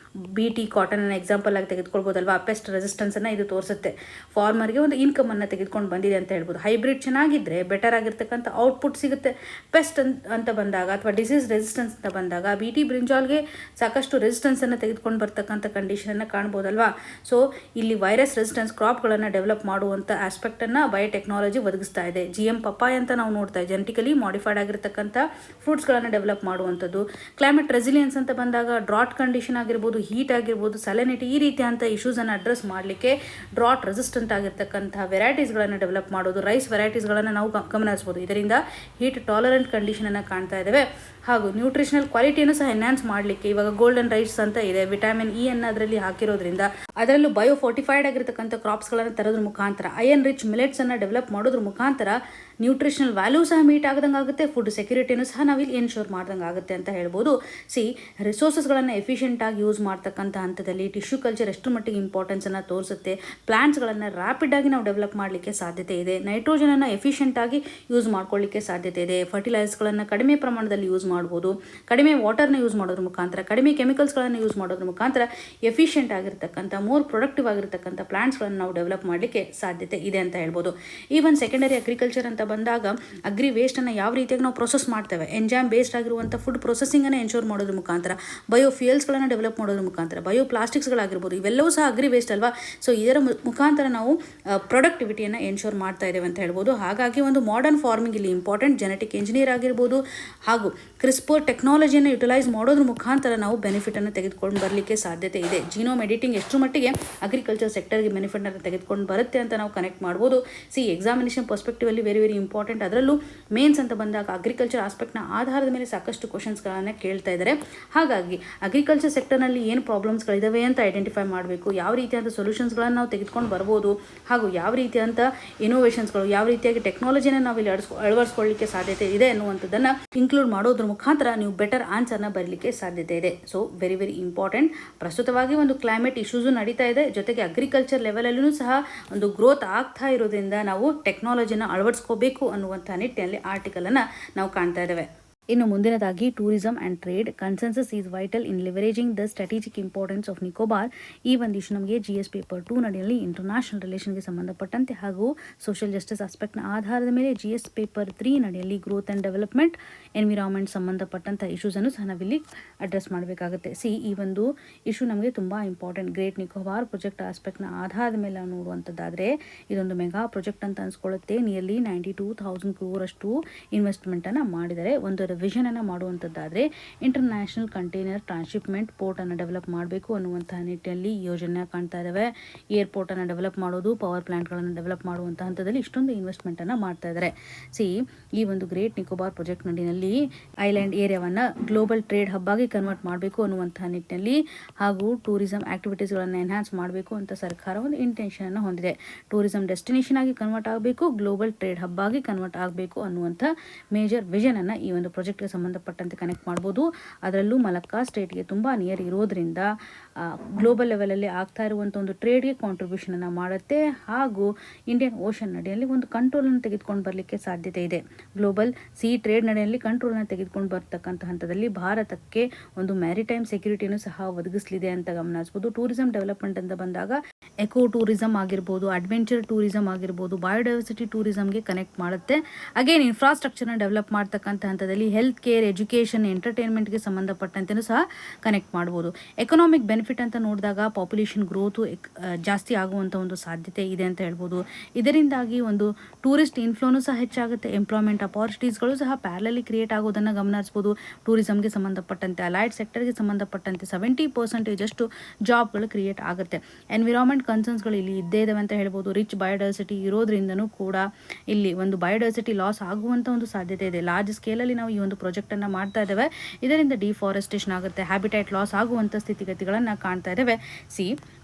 BT ಕಾಟನನ್ನು ಎಕ್ಸಾಂಪಲ್ ಆಗಿ ತೆಗೆದುಕೊಳ್ಬೋದಲ್ವಾ. ಪೆಸ್ಟ್ ರೆಸಿಸ್ಟೆನ್ಸನ್ನು ಇದು ತೋರಿಸುತ್ತೆ. ಫಾರ್ಮರ್ಗೆ ಒಂದು ಇನ್ಕಮನ್ನು ತೆಗೆದುಕೊಂಡು ಬಂದಿದೆ ಅಂತ ಹೇಳ್ಬೋದು. ಹೈಬ್ರಿಡ್ ಚೆನ್ನಾಗಿದ್ದರೆ ಬೆಟರ್ ಆಗಿರ್ತಕ್ಕಂಥ ಔಟ್ಪುಟ್ ಸಿಗುತ್ತೆ. ಪೆಸ್ಟ್ ಅಂತ ಬಂದಾಗ ಅಥವಾ ಡಿಸೀಸ್ ರೆಸಿಸ್ಟೆನ್ಸ್ ಅಂತ ಬಂದಾಗ BT ಬ್ರಿಂಜಾಲ್ಗೆ ಸಾಕಷ್ಟು ರೆಸಿಸ್ಟೆನ್ಸನ್ನು ತೆಗೆದುಕೊಂಡು ಬರ್ತಕ್ಕಂಥ ಕಂಡೀಷನನ್ನು ಕಾಣ್ಬೋದಲ್ವಾ. ಸೊ ಇಲ್ಲಿ ವೈರಸ್ ರೆಸಿಸ್ಟೆನ್ಸ್ ಕ್ರಾಪ್ಗಳನ್ನು ಡೆವಲಪ್ ಮಾಡುವಂಥ ಆಸ್ಪೆಕ್ಟನ್ನು ಬಯೋಟೆಕ್ನಾಲಜಿ ಒದಗಿಸ್ತಾ ಇದೆ. GM ಪಪ್ಪಾಯ ಅಂತ ನಾವು ನೋಡ್ತಾ ಇದ್ದೀವಿ, ಜೆನೆಟಿಕಲಿ ಮಾಡಿಫೈಡ್ ಆಗಿರ್ತಕ್ಕಂಥ ಫ್ರೂಟ್ಸ್ಗಳನ್ನು ಡೆವಲಪ್ ಮಾಡುವಂಥದ್ದು. ಕ್ಲೈಮೇಟ್ ರೆಸಿಲಿಯನ್ಸ್ ಅಂತ ಬಂದಾಗ ಡ್ರಾಟ್ ಕಂಡೀಷನ್ ಆಗಿರ್ಬೋದು, ಹೀಟ್ ಆಗಿರ್ಬೋದು, ಸೆಲೆನಿಟಿ, ಈ ರೀತಿಯಂಥ ಇಶ್ಯೂಸನ್ನು ಅಡ್ರೆಸ್ ಮಾಡಲಿಕ್ಕೆ ಡ್ರಾಟ್ ರೆಸಿಸ್ಟೆಂಟ್ ಆಗಿರ್ತಕ್ಕಂಥ ವೆರೈಟೀಸ್ಗಳನ್ನು ಡೆವಲಪ್ ಮಾಡೋದು. ರೈಸ್ ವೆರೈಟೀಸ್ಗಳನ್ನು ನಾವು ಗಮನಿಸ್ಬೋದು. ಇದರಿಂದ ಹೀಟ್ ಟಾಲರೆಂಟ್ ಕಂಡೀಷನನ್ನು ಕಾಣ್ತಾ ಇದ್ದೇವೆ. ಹಾಗೂ ನ್ಯೂಟ್ರಿಷನಲ್ ಕ್ವಾಲಿಟಿಯನ್ನು ಸಹ ಎನ್ಹಾನ್ಸ್ ಮಾಡಲಿಕ್ಕೆ ಇವಾಗ ಗೋಲ್ಡನ್ ರೈಸ್ ಅಂತ ಇದೆ, ವಿಟಮಿನ್ E ಅನ್ನು ಅದರಲ್ಲಿ ಹಾಕಿರೋದ್ರಿಂದ, ಅದರಲ್ಲೂ ಬಯೋಫೋರ್ಟಿಫೈಡ್ ಆಗಿರ್ತಕ್ಕಂಥ ಕ್ರಾಪ್ಸ್ಗಳನ್ನು ತರೋದ್ರ ಮುಖಾಂತರ, ಅಯನ್ ರಿಚ್ ಮಿಲೆಟ್ಸನ್ನು ಡೆವಲಪ್ ಮಾಡೋದ್ರ ಮುಖಾಂತರ ನ್ಯೂಟ್ರಿಷನಲ್ ವ್ಯಾಲ್ಯೂ ಸಹ ಮೀಟ್ ಆಗದಂಗೆ ಆಗುತ್ತೆ, ಫುಡ್ ಸೆಕ್ಯೂರಿಟಿನೂ ಸಹ ನಾವಿಲ್ಲಿ ಎನ್ಶೋರ್ ಮಾಡ್ದಂಗೆ ಆಗುತ್ತೆ ಅಂತ ಹೇಳ್ಬೋದು. ರಿಸೋರ್ಸಸ್ಗಳನ್ನು ಎಫಿಷಿಯೆಂಟಾಗಿ ಯೂಸ್ ಮಾಡ್ತಕ್ಕಂಥ ಹಂತದಲ್ಲಿ ಟಿಶ್ಯೂ ಕಲ್ಚರ್ ಎಷ್ಟು ಮಟ್ಟಿಗೆ ಇಂಪಾರ್ಟೆನ್ಸನ್ನು ತೋರಿಸುತ್ತೆ. ಪ್ಲಾಂಟ್ಸ್ಗಳನ್ನು ರ್ಯಾಪಿಡಾಗಿ ನಾವು ಡೆವಲಪ್ ಮಾಡಲಿಕ್ಕೆ ಸಾಧ್ಯತೆ ಇದೆ. ನೈಟ್ರೋಜನನ್ನು ಎಫಿಷಿಯೆಂಟಾಗಿ ಯೂಸ್ ಮಾಡ್ಕೊಳ್ಳಿಕ್ಕೆ ಸಾಧ್ಯತೆ ಇದೆ. ಫರ್ಟಿಲೈಸರ್ಸ್ಗಳನ್ನು ಕಡಿಮೆ ಪ್ರಮಾಣದಲ್ಲಿ ಯೂಸ್ ಮಾಡ್ಬೋದು, ಕಡಿಮೆ ವಾಟರ್ನ ಯೂಸ್ ಮಾಡೋದ್ರ ಮುಖಾಂತರ, ಕಡಿಮೆ ಕೆಮಿಕಲ್ಸ್ಗಳನ್ನು ಯೂಸ್ ಮಾಡೋದ್ರ ಮುಖಾಂತರ ಎಫಿಷಿಯೆಂಟ್ ಆಗಿರ್ತಕ್ಕಂಥ ಮೋರ್ ಪ್ರೊಡಕ್ಟಿವ್ ಆಗಿರ್ತಕ್ಕಂಥ ಪ್ಲಾಂಟ್ಸ್ಗಳನ್ನು ನಾವು ಡೆವಲಪ್ ಮಾಡಲಿಕ್ಕೆ ಸಾಧ್ಯತೆ ಇದೆ ಅಂತ ಹೇಳ್ಬೋದು. ಈವನ್ ಸೆಕೆಂಡರಿ ಅಗ್ರಿಕಲ್ಚರ್ ಅಂತ ಬಂದಾಗ ಅಗ್ರಿ ವೇಸ್ಟನ್ನು ಯಾವ ರೀತಿಯಾಗಿ ನಾವು ಪ್ರೊಸೆಸ್ ಮಾಡ್ತೇವೆ, ಎಂಜಾಮ್ ಬೇಸ್ಡ್ ಆಗಿರುವಂಥ ಫುಡ್ ಪ್ರೊಸೆಸಿಂಗನ್ನು ಎನ್ಶೋರ್ ಮಾಡೋದ್ರ ಮುಖಾಂತರ, ಬಯೋಫ್ಯೂಯಲ್ಸ್ಗಳನ್ನು ಡೆವಲಪ್ ಮಾಡೋದ್ರ ಮುಖಾಂತರ, ಬಯೋಪ್ಲಾಸ್ಟಿಕ್ಸ್ಗಳಾಗಿರ್ಬೋದು, ಇವೆಲ್ಲವೂ ಸಹ ಅಗ್ರಿ ವೇಸ್ಟ್ ಅಲ್ವಾ. ಸೊ ಇದರ ಮುಖಾಂತರ ನಾವು ಪ್ರೊಡಕ್ಟಿವಿಟಿಯನ್ನು ಎನ್ಶೋರ್ ಮಾಡ್ತಾ ಇದ್ದೇವೆ ಅಂತ ಹೇಳ್ಬೋದು. ಹಾಗಾಗಿ ಒಂದು ಮಾಡರ್ನ್ ಫಾರ್ಮಿಂಗ್ ಇಲ್ಲಿ ಇಂಪಾರ್ಟೆಂಟ್. ಜೆನೆಟಿಕ್ ಇಂಜಿನಿಯರ್ ಆಗಿರ್ಬೋದು ಹಾಗೂ ಕ್ರಿಸ್ಪರ್ ಟೆಕ್ನಾಲಜಿಯನ್ನು ಯುಟಿಲೈಸ್ ಮಾಡೋದ್ರ ಮುಖಾಂತರ ನಾವು ಬೆನಿಫಿಟನ್ನು ತೆಗೆದುಕೊಂಡು ಬರಲಿಕ್ಕೆ ಸಾಧ್ಯತೆ ಇದೆ. ಜೀನೋಮ್ ಎಡಿಟಿಂಗ್ ಎಷ್ಟು ಮಟ್ಟಿಗೆ ಅಗ್ರಿಕಲ್ಚರ್ ಸೆಕ್ಟರ್ಗೆ ಬೆನಿಫಿಟನ್ನು ತೆಗೆದುಕೊಂಡು ಬರುತ್ತೆ ಅಂತ ನಾವು ಕನೆಕ್ಟ್ ಮಾಡ್ಬೋದು. ಎಕ್ಸಾಮಿನೇಷನ್ ಪರ್ಸ್ಪೆಕ್ಟಿವ್ ಅಲ್ಲಿ ವೆರಿ ವೆರಿ ಇಂಪಾರ್ಟೆಂಟ್. ಅದರಲ್ಲೂ ಮೇನ್ಸ್ ಅಂತ ಬಂದಾಗ ಅಗ್ರಿಕಲ್ಚರ್ ಆಸ್ಪೆಕ್ಟ್ನ ಆಧಾರದ ಮೇಲೆ ಸಾಕಷ್ಟು ಕ್ವಶನ್ಸ್ಗಳನ್ನು ಕೇಳ್ತಾ ಇದ್ದಾರೆ. ಹಾಗಾಗಿ ಅಗ್ರಿಕಲ್ಚರ್ ಸೆಕ್ಟರ್ನಲ್ಲಿ ಏನು ಪ್ರಾಬ್ಲಮ್ಸ್ಗಳಿದ್ದಾವೆ ಅಂತ ಐಡೆಂಟಿಫೈ ಮಾಡಬೇಕು, ಯಾವ ರೀತಿಯಾದ ಸೊಲ್ಯೂಷನ್ಸ್ಗಳನ್ನು ನಾವು ತೆಗೆದುಕೊಂಡು ಬರ್ಬೋದು, ಹಾಗೂ ಯಾವ ರೀತಿಯಂಥ ಇನೋವೇಷನ್ಸ್ಗಳು, ಯಾವ ರೀತಿಯಾಗಿ ಟೆಕ್ನಾಲಜಿನ ನಾವು ಇಲ್ಲಿ ಅಳವಡಿಸ್ಕೊಳ್ಳಿಕ್ಕೆ ಸಾಧ್ಯತೆ ಇದೆ ಅನ್ನುವಂಥದ್ದನ್ನು ಇನ್ಕ್ಲೂಡ್ ಮಾಡೋದ್ರ ಮುಖಾಂತರ ನೀವು ಬೆಟರ್ ಆನ್ಸರ್ನ ಬರಲಿಕ್ಕೆ ಸಾಧ್ಯತೆ ಇದೆ. So very very important. ಪ್ರಸ್ತುತವಾಗಿ ಒಂದು ಕ್ಲೈಮೇಟ್ ಇಶ್ಯೂಸು ನಡೀತಾ ಇದೆ, ಜೊತೆಗೆ ಅಗ್ರಿಕಲ್ಚರ್ ಲೆವೆಲಲ್ಲೂ ಸಹ ಒಂದು ಗ್ರೋತ್ ಆಗ್ತಾ ಇರೋದ್ರಿಂದ ನಾವು ಟೆಕ್ನಾಲಜಿನ ಅಳವಡಿಸ್ಕೋಬೇಕು ಅನ್ನುವಂಥ ನಿಟ್ಟಿನಲ್ಲಿ ಆರ್ಟಿಕಲನ್ನು ನಾವು ಕಾಣ್ತಾ ಇದ್ದೇವೆ. ಇನ್ನು ಮುಂದಿನದಾಗಿ tourism and trade consensus is vital in leveraging the strategic importance of Nicobar. ಈ ಒಂದು ಇಶ್ಯೂ ನಮಗೆ GS ಪೇಪರ್ 2 ನಡೆಯಲ್ಲಿ ಇಂಟರ್ನ್ಯಾಷನಲ್ ರಿಲೇಷನ್ಗೆ ಸಂಬಂಧಪಟ್ಟಂತೆ ಹಾಗೂ ಸೋಷಿಯಲ್ ಜಸ್ಟಿಸ್ ಆಸ್ಪೆಕ್ಟ್ನ ಆಧಾರದ ಮೇಲೆ GS ಪೇಪರ್ 3 ನಡೆಯಲ್ಲಿ ಗ್ರೋತ್ ಆ್ಯಂಡ್ ಡೆವಲಪ್ಮೆಂಟ್, ಎನ್ವಿರಾನ್ಮೆಂಟ್ ಸಂಬಂಧಪಟ್ಟಂಥ ಇಶ್ಯೂಸನ್ನು ಸಹ ನಾವಿಲ್ಲಿ ಅಡ್ರೆಸ್ ಮಾಡಬೇಕಾಗುತ್ತೆ. ಈ ಒಂದು ಇಶ್ಯೂ ನಮಗೆ ತುಂಬ ಇಂಪಾರ್ಟೆಂಟ್. ಗ್ರೇಟ್ ನಿಕೋಬಾರ್ ಪ್ರಾಜೆಕ್ಟ್ ಆಸ್ಪೆಕ್ಟ್ನ ಆಧಾರದ ಮೇಲೆ ನಾವು ನೋಡುವಂಥದ್ದಾದರೆ ಇದೊಂದು ಮೆಗಾ ಪ್ರಾಜೆಕ್ಟ್ ಅಂತ ಅನ್ಸ್ಕೊಳ್ಳುತ್ತೆ. ನಿಯರ್ಲಿ 92,000 crore ಅಷ್ಟು ಇನ್ವೆಸ್ಟ್ಮೆಂಟನ್ನು ಮಾಡಿದರೆ. ಒಂದು ವಿಷನ್ ಅನ್ನು ಮಾಡುವಂಥದ್ದಾದರೆ ಇಂಟರ್ನ್ಯಾಷನಲ್ ಕಂಟೈನರ್ ಟ್ರಾನ್ಸ್ಶಿಪ್ಮೆಂಟ್ ಪೋರ್ಟನ್ನು ಡೆವಲಪ್ ಮಾಡಬೇಕು ಅನ್ನುವಂತಹ ನಿಟ್ಟಿನಲ್ಲಿ ಯೋಜನೆ ಕಾಣ್ತಾ ಇದ್ದಾವೆ. ಏರ್ಪೋರ್ಟನ್ನು ಡೆವಲಪ್ ಮಾಡೋದು, ಪವರ್ ಪ್ಲಾಂಟ್ಗಳನ್ನು ಡೆವಲಪ್ ಮಾಡುವಂಥ ಹಂತದಲ್ಲಿ ಇಷ್ಟೊಂದು ಇನ್ವೆಸ್ಟ್ಮೆಂಟನ್ನು ಮಾಡ್ತಾ ಇದ್ದಾರೆ. ಈ ಒಂದು ಗ್ರೇಟ್ ನಿಕೋಬಾರ್ ಪ್ರಾಜೆಕ್ಟ್ ನಡಿನಲ್ಲಿ ಐಲ್ಯಾಂಡ್ ಏರಿಯಾವನ್ನು ಗ್ಲೋಬಲ್ ಟ್ರೇಡ್ ಹಬ್ ಆಗಿ ಕನ್ವರ್ಟ್ ಮಾಡಬೇಕು ಅನ್ನುವಂತಹ ನಿಟ್ಟಿನಲ್ಲಿ ಹಾಗೂ ಟೂರಿಸಂ ಆಕ್ಟಿವಿಟೀಸ್ಗಳನ್ನು ಎನ್ಹಾನ್ಸ್ ಮಾಡಬೇಕು ಅಂತ ಸರ್ಕಾರ ಒಂದು ಇಂಟೆನ್ಷನ್ ಅನ್ನು ಹೊಂದಿದೆ. ಟೂರಿಸಂ ಡೆಸ್ಟಿನೇಷನ್ ಆಗಿ ಕನ್ವರ್ಟ್ ಆಗಬೇಕು, ಗ್ಲೋಬಲ್ ಟ್ರೇಡ್ ಹಬ್ ಆಗಿ ಕನ್ವರ್ಟ್ ಆಗಬೇಕು ಅನ್ನುವಂಥ ಮೇಜರ್ ವಿಷನ್ ಅನ್ನು ಈ ಒಂದು ಪ್ರಾಜೆಕ್ಟ್ಗೆ ಸಂಬಂಧಪಟ್ಟಂತೆ ಕನೆಕ್ಟ್ ಮಾಡ್ಬೋದು. ಅದರಲ್ಲೂ ಮಲಕ್ಕಾ ಸ್ಟೇಟ್ಗೆ ತುಂಬ ನಿಯರ್ ಇರೋದ್ರಿಂದ ಗ್ಲೋಬಲ್ ಲೆವೆಲಲ್ಲಿ ಆಗ್ತಾ ಇರುವಂಥ ಒಂದು ಟ್ರೇಡ್ಗೆ ಕಾಂಟ್ರಿಬ್ಯೂಷನನ್ನು ಮಾಡುತ್ತೆ ಹಾಗೂ ಇಂಡಿಯನ್ ಓಷನ್ ನಡೆಯಲ್ಲಿ ಒಂದು ಕಂಟ್ರೋಲನ್ನು ತೆಗೆದುಕೊಂಡು ಬರಲಿಕ್ಕೆ ಸಾಧ್ಯತೆ ಇದೆ. ಗ್ಲೋಬಲ್ ಟ್ರೇಡ್ ನಡೆಯಲ್ಲಿ ಕಂಟ್ರೋಲನ್ನು ತೆಗೆದುಕೊಂಡು ಬರ್ತಕ್ಕಂಥ ಹಂತದಲ್ಲಿ ಭಾರತಕ್ಕೆ ಒಂದು ಮ್ಯಾರಿಟೈಮ್ ಸೆಕ್ಯೂರಿಟಿಯನ್ನು ಸಹ ಒದಗಿಸಲಿದೆ ಅಂತ ಗಮನಿಸಬಹುದು. ಟೂರಿಸಂ ಡೆವಲಪ್ಮೆಂಟ್ ಅಂತ ಬಂದಾಗ ಎಕೋ ಟೂರಿಸಂ ಆಗಿರ್ಬೋದು, ಅಡ್ವೆಂಚರ್ ಟೂರಿಸಂ ಆಗಿರ್ಬೋದು, ಬಯೋಡೈವರ್ಸಿಟಿ ಟೂರಿಸಂಗೆ ಕನೆಕ್ಟ್ ಮಾಡುತ್ತೆ. ಅಗೇನ್ ಇನ್ಫ್ರಾಸ್ಟ್ರಕ್ಚರ್ನ ಡೆವಲಪ್ ಮಾಡ್ತಕ್ಕಂಥ ಹಂತದಲ್ಲಿ ಹೆಲ್ತ್ ಕೇರ್, ಎಜುಕೇಷನ್, ಎಂಟರ್ಟೈನ್ಮೆಂಟ್ಗೆ ಸಂಬಂಧಪಟ್ಟಂತೆಯೂ ಸಹ ಕನೆಕ್ಟ್ ಮಾಡ್ಬೋದು. ಎಕನಾಮಿಕ್ ಬೆನಿಫಿಟ್ ಅಂತ ನೋಡಿದಾಗ ಪಾಪ್ಯುಲೇಷನ್ ಗ್ರೋತು ಜಾಸ್ತಿ ಆಗುವಂಥ ಒಂದು ಸಾಧ್ಯತೆ ಇದೆ ಅಂತ ಹೇಳ್ಬೋದು. ಇದರಿಂದಾಗಿ ಒಂದು ಟೂರಿಸ್ಟ್ ಇನ್ಫ್ಲೋನು ಸಹ ಹೆಚ್ಚಾಗುತ್ತೆ. ಎಂಪ್ಲಾಯ್ಮೆಂಟ್ ಅಪಾರ್ಚುನಿಟೀಸ್ಗಳು ಸಹ ಪ್ಯಾರಲಲ್ಲಿ ಕ್ರಿಯೇಟ್ ಆಗೋದನ್ನು ಗಮನಿಸ್ಬೋದು. ಟೂರಿಸಂಗೆ ಸಂಬಂಧಪಟ್ಟಂತೆ, ಅಲೈಡ್ ಸೆಕ್ಟರ್ಗೆ ಸಂಬಂಧಪಟ್ಟಂತೆ 70% ಅಷ್ಟು ಜಾಬ್ಗಳು ಕ್ರಿಯೇಟ್ ಆಗುತ್ತೆ. ಎನ್ವಿರಾನ್ಮೆಂಟ್ ಕನ್ಸರ್ನ್ಸ್ಗಳು ಇಲ್ಲಿ ಇದ್ದೇ ಇದಾವೆ ಅಂತ ಹೇಳ್ಬೋದು. ರಿಚ್ ಬಯೋಡೈವರ್ಸಿಟಿ ಇರೋದ್ರಿಂದನೂ ಕೂಡ ಇಲ್ಲಿ ಒಂದು ಬಯೋಡೈವರ್ಸಿಟಿ ಲಾಸ್ ಆಗುವಂಥ ಒಂದು ಸಾಧ್ಯತೆ ಇದೆ. ಲಾರ್ಜ್ ಸ್ಕೇಲಲ್ಲಿ ನಾವು ಈ ಒಂದು ಪ್ರಾಜೆಕ್ಟನ್ನು ಮಾಡ್ತಾ ಇದ್ದೇವೆ. ಇದರಿಂದ ಡಿಫಾರೆಸ್ಟೇಷನ್ ಆಗುತ್ತೆ, ಹ್ಯಾಬಿಟೇಟ್ ಲಾಸ್ ಆಗುವಂಥ ಸ್ಥಿತಿಗತಿಗಳನ್ನು ಕಾಣ್ತಾ ಇದ್ದೇವೆ.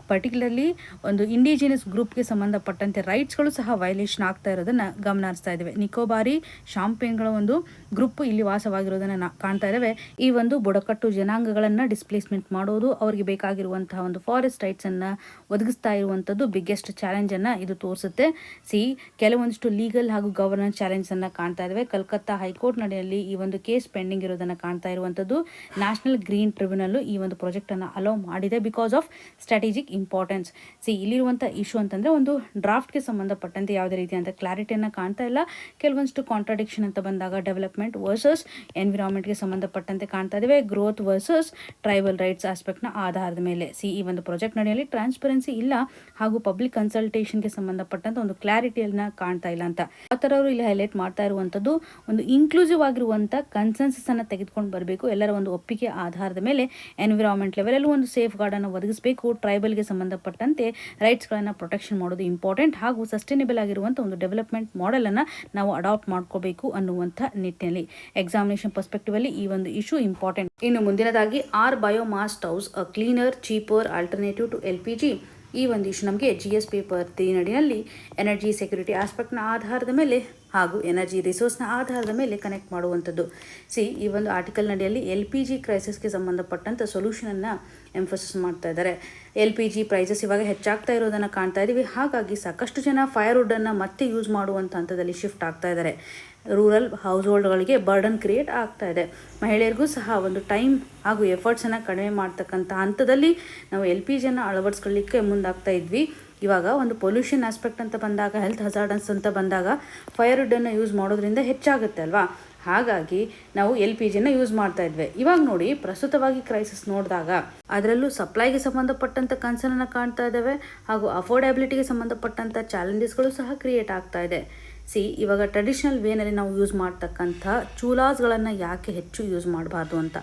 ಪರ್ಟಿಕ್ಯುಲರ್ಲಿ ಒಂದು ಇಂಡಿಜಿನಸ್ ಗ್ರೂಪ್ಗೆ ಸಂಬಂಧಪಟ್ಟಂತೆ ರೈಟ್ಸ್ಗಳು ಸಹ ವೈಲೇಷನ್ ಆಗ್ತಾ ಇರೋದನ್ನು ಗಮನಿಸ್ತಾ ಇದ್ದೇವೆ. ನಿಕೋಬಾರಿ ಶಾಂಪೇನ್ಗಳ ಒಂದು ಗ್ರೂಪ್ ಇಲ್ಲಿ ವಾಸವಾಗಿರೋದನ್ನು ಕಾಣ್ತಾ ಇದ್ದೇವೆ. ಈ ಒಂದು ಬುಡಕಟ್ಟು ಜನಾಂಗಗಳನ್ನು ಡಿಸ್ಪ್ಲೇಸ್ಮೆಂಟ್ ಮಾಡೋದು, ಅವರಿಗೆ ಬೇಕಾಗಿರುವಂತಹ ಒಂದು ಫಾರೆಸ್ಟ್ ರೈಟ್ಸನ್ನು ಒದಗಿಸ್ತಾ ಇರುವಂಥದ್ದು ಬಿಗ್ಗೆಸ್ಟ್ ಚಾಲೆಂಜನ್ನು ಇದು ತೋರಿಸುತ್ತೆ. ಕೆಲವೊಂದಿಷ್ಟು ಲೀಗಲ್ ಹಾಗೂ ಗವರ್ನೆನ್ಸ್ ಚಾಲೆಂಜನ್ನು ಕಾಣ್ತಾ ಇದ್ದೇವೆ. ಕಲ್ಕತ್ತಾ ಹೈಕೋರ್ಟ್ ನಡೆಯಲ್ಲಿ ಈ ಒಂದು ಕೇಸ್ ಪೆಂಡಿಂಗ್ ಇರೋದನ್ನು ಕಾಣ್ತಾ ಇರುವಂಥದ್ದು. ನ್ಯಾಷನಲ್ ಗ್ರೀನ್ ಟ್ರಿಬ್ಯುನಲ್ ಈ ಒಂದು ಪ್ರಾಜೆಕ್ಟನ್ನು ಅಲೋ ಮಾಡಿದೆ ಬಿಕಾಸ್ ಆಫ್ ಸ್ಟ್ರಾಟಜಿಕ್ ಇಂಪಾರ್ಟೆನ್ಸ್. ಇಲ್ಲಿರುವಂಥ ಇಶ್ಯೂ ಅಂತಂದರೆ ಒಂದು ಡ್ರಾಫ್ಟ್ಗೆ ಸಂಬಂಧಪಟ್ಟಂತೆ ಯಾವುದೇ ರೀತಿಯಂಥ ಕ್ಲಾರಿಟಿಯನ್ನು ಕಾಣ್ತಾ ಇಲ್ಲ. ಕೆಲವೊಂದಿಷ್ಟು ಕಾಂಟ್ರಾಡಿಕ್ಷನ್ ಅಂತ ಬಂದಾಗ ಡೆವಲಪ್ಮೆಂಟ್ ವರ್ಸಸ್ ಎನ್ವಿರಾನ್ಮೆಂಟ್ಗೆ ಸಂಬಂಧಪಟ್ಟಂತೆ ಕಾಣ್ತಾ ಇದ್ದೇವೆ. ಗ್ರೋತ್ ವರ್ಸಸ್ ಟ್ರೈಬಲ್ ರೈಟ್ಸ್ ಆಸ್ಪೆಕ್ಟ್ನ ಆಧಾರದ ಮೇಲೆ ಈ ಒಂದು ಪ್ರಾಜೆಕ್ಟ್ ನಡೆಯಲ್ಲಿ ಟ್ರಾನ್ಸ್ಪರೆನ್ಸಿ ಇಲ್ಲ ಹಾಗೂ ಪಬ್ಲಿಕ್ ಕನ್ಸಲ್ಟೇಷನ್ಗೆ ಸಂಬಂಧಪಟ್ಟಂತ ಒಂದು ಕ್ಲಾರಿಟಿಯನ್ನು ಕಾಣ್ತಾ ಇಲ್ಲ ಅಂತ ಅವರು ಇಲ್ಲಿ ಹೈಲೈಟ್ ಮಾಡ್ತಾ ಇರುವಂಥದ್ದು. ಒಂದು ಇನ್ಕ್ಲೂಸಿವ್ ಆಗಿರುವಂಥ ಕನ್ಸೆನ್ಸಸ್ ಅನ್ನು ತೆಗೆದುಕೊಂಡು ಬರಬೇಕು. ಎಲ್ಲರ ಒಂದು ಒಪ್ಪಿಗೆ ಆಧಾರದ ಮೇಲೆ ಎನ್ವಿರಾನ್ಮೆಂಟ್ ಲೆವೆಲಲ್ಲೂ ಒಂದು ಸೇಫ್ ಗಾರ್ಡನ್ನು ಒದಗಿಸಬೇಕು. ಟ್ರೈಬಲ್ಗೆ ಸಂಬಂಧಪಟ್ಟಂತೆ ರೈಟ್ಸ್ಗಳನ್ನು ಪ್ರೊಟೆಕ್ಷನ್ ಮಾಡೋದು ಇಂಪಾರ್ಟೆಂಟ್ ಹಾಗೂ ಸಸ್ಟೈನೇಬಲ್ ಆಗಿರುವಂಥ ಒಂದು ಡೆವಲಪ್ಮೆಂಟ್ ಮಾಡೆಲನ್ನು ನಾವು ಅಡಾಪ್ಟ್ ಮಾಡ್ಕೋಬೇಕು ಅನ್ನುವಂಥ ನಿಟ್ಟಿನಲ್ಲಿ ಎಕ್ಸಾಮಿನೇಷನ್ ಪರ್ಸ್ಪೆಕ್ಟಿವ್ ಅಲ್ಲಿ ಈ ಒಂದು ಇಶ್ಯೂ ಇಂಪಾರ್ಟೆಂಟ್. ಇನ್ನು ಮುಂದಿನದಾಗಿ biomass stoves a cleaner cheaper alternative to LPG. ಈ ಒಂದು ಇಶ್ಯೂ ನಮಗೆ GS ಪೇಪರ್ 3 ನಡೆಯಲ್ಲಿ ಎನರ್ಜಿ ಸೆಕ್ಯೂರಿಟಿ ಆಸ್ಪೆಕ್ಟ್ನ ಆಧಾರದ ಮೇಲೆ ಹಾಗೂ ಎನರ್ಜಿ ರಿಸೋರ್ಸ್ನ ಆಧಾರದ ಮೇಲೆ ಕನೆಕ್ಟ್ ಮಾಡುವಂಥದ್ದು. ಈ ಒಂದು ಆರ್ಟಿಕಲ್ ನಡೆಯಲ್ಲಿ LPG ಕ್ರೈಸಿಸ್ಗೆ ಸಂಬಂಧಪಟ್ಟಂಥ ಸೊಲ್ಯೂಷನನ್ನು ಎಂಫೋಸಿಸ್ ಮಾಡ್ತಾ ಇದ್ದಾರೆ. LPG ಪ್ರೈಸಸ್ ಇವಾಗ ಹೆಚ್ಚಾಗ್ತಾ ಇರೋದನ್ನು ಕಾಣ್ತಾ ಇದ್ದೀವಿ. ಹಾಗಾಗಿ ಸಾಕಷ್ಟು ಜನ ಫೈರ್ವುಡನ್ನು ಮತ್ತೆ ಯೂಸ್ ಮಾಡುವಂಥ ಹಂತದಲ್ಲಿ ಶಿಫ್ಟ್ ಆಗ್ತಾ ಇದ್ದಾರೆ. ರೂರಲ್ ಹೌಸ್ ಹೋಲ್ಡ್ಗಳಿಗೆ ಬರ್ಡನ್ ಕ್ರಿಯೇಟ್ ಆಗ್ತಾ ಇದೆ. ಮಹಿಳೆಯರಿಗೂ ಸಹ ಒಂದು ಟೈಮ್ ಹಾಗೂ ಎಫರ್ಟ್ಸನ್ನು ಕಡಿಮೆ ಮಾಡ್ತಕ್ಕಂಥ ಹಂತದಲ್ಲಿ ನಾವು LPGಯನ್ನು ಅಳವಡಿಸ್ಕೊಳ್ಳಿಕ್ಕೆ ಮುಂದಾಗ್ತಾ ಇದ್ವಿ. ಇವಾಗ ಒಂದು ಪೊಲ್ಯೂಷನ್ ಆಸ್ಪೆಕ್ಟ್ ಅಂತ ಬಂದಾಗ, ಹೆಲ್ತ್ ಹಜಾರ್ಡನ್ಸ್ ಅಂತ ಬಂದಾಗ ಫೈರ್ವುಡನ್ನು ಯೂಸ್ ಮಾಡೋದ್ರಿಂದ ಹೆಚ್ಚಾಗುತ್ತೆ ಅಲ್ವಾ. ಹಾಗಾಗಿ ನಾವು LPGನ ಯೂಸ್ ಮಾಡ್ತಾ ಇದ್ವಿ. ಇವಾಗ ನೋಡಿ, ಪ್ರಸ್ತುತವಾಗಿ ಕ್ರೈಸಿಸ್ ನೋಡಿದಾಗ ಅದರಲ್ಲೂ ಸಪ್ಲೈಗೆ ಸಂಬಂಧಪಟ್ಟಂಥ ಕನ್ಸರ್ನನ್ನು ಕಾಣ್ತಾ ಇದ್ದಾವೆ ಹಾಗೂ ಅಫೋರ್ಡೆಬಿಲಿಟಿಗೆ ಸಂಬಂಧಪಟ್ಟಂಥ ಚಾಲೆಂಜಸ್ಗಳು ಸಹ ಕ್ರಿಯೇಟ್ ಆಗ್ತಾ ಇದೆ. ಇವಾಗ ಟ್ರೆಡಿಷನಲ್ ವೇನಲ್ಲಿ ನಾವು ಯೂಸ್ ಮಾಡ್ತಕ್ಕಂಥ ಚೂಲಾಸ್ಗಳನ್ನು ಯಾಕೆ ಹೆಚ್ಚು ಯೂಸ್ ಮಾಡಬಾರ್ದು ಅಂತ,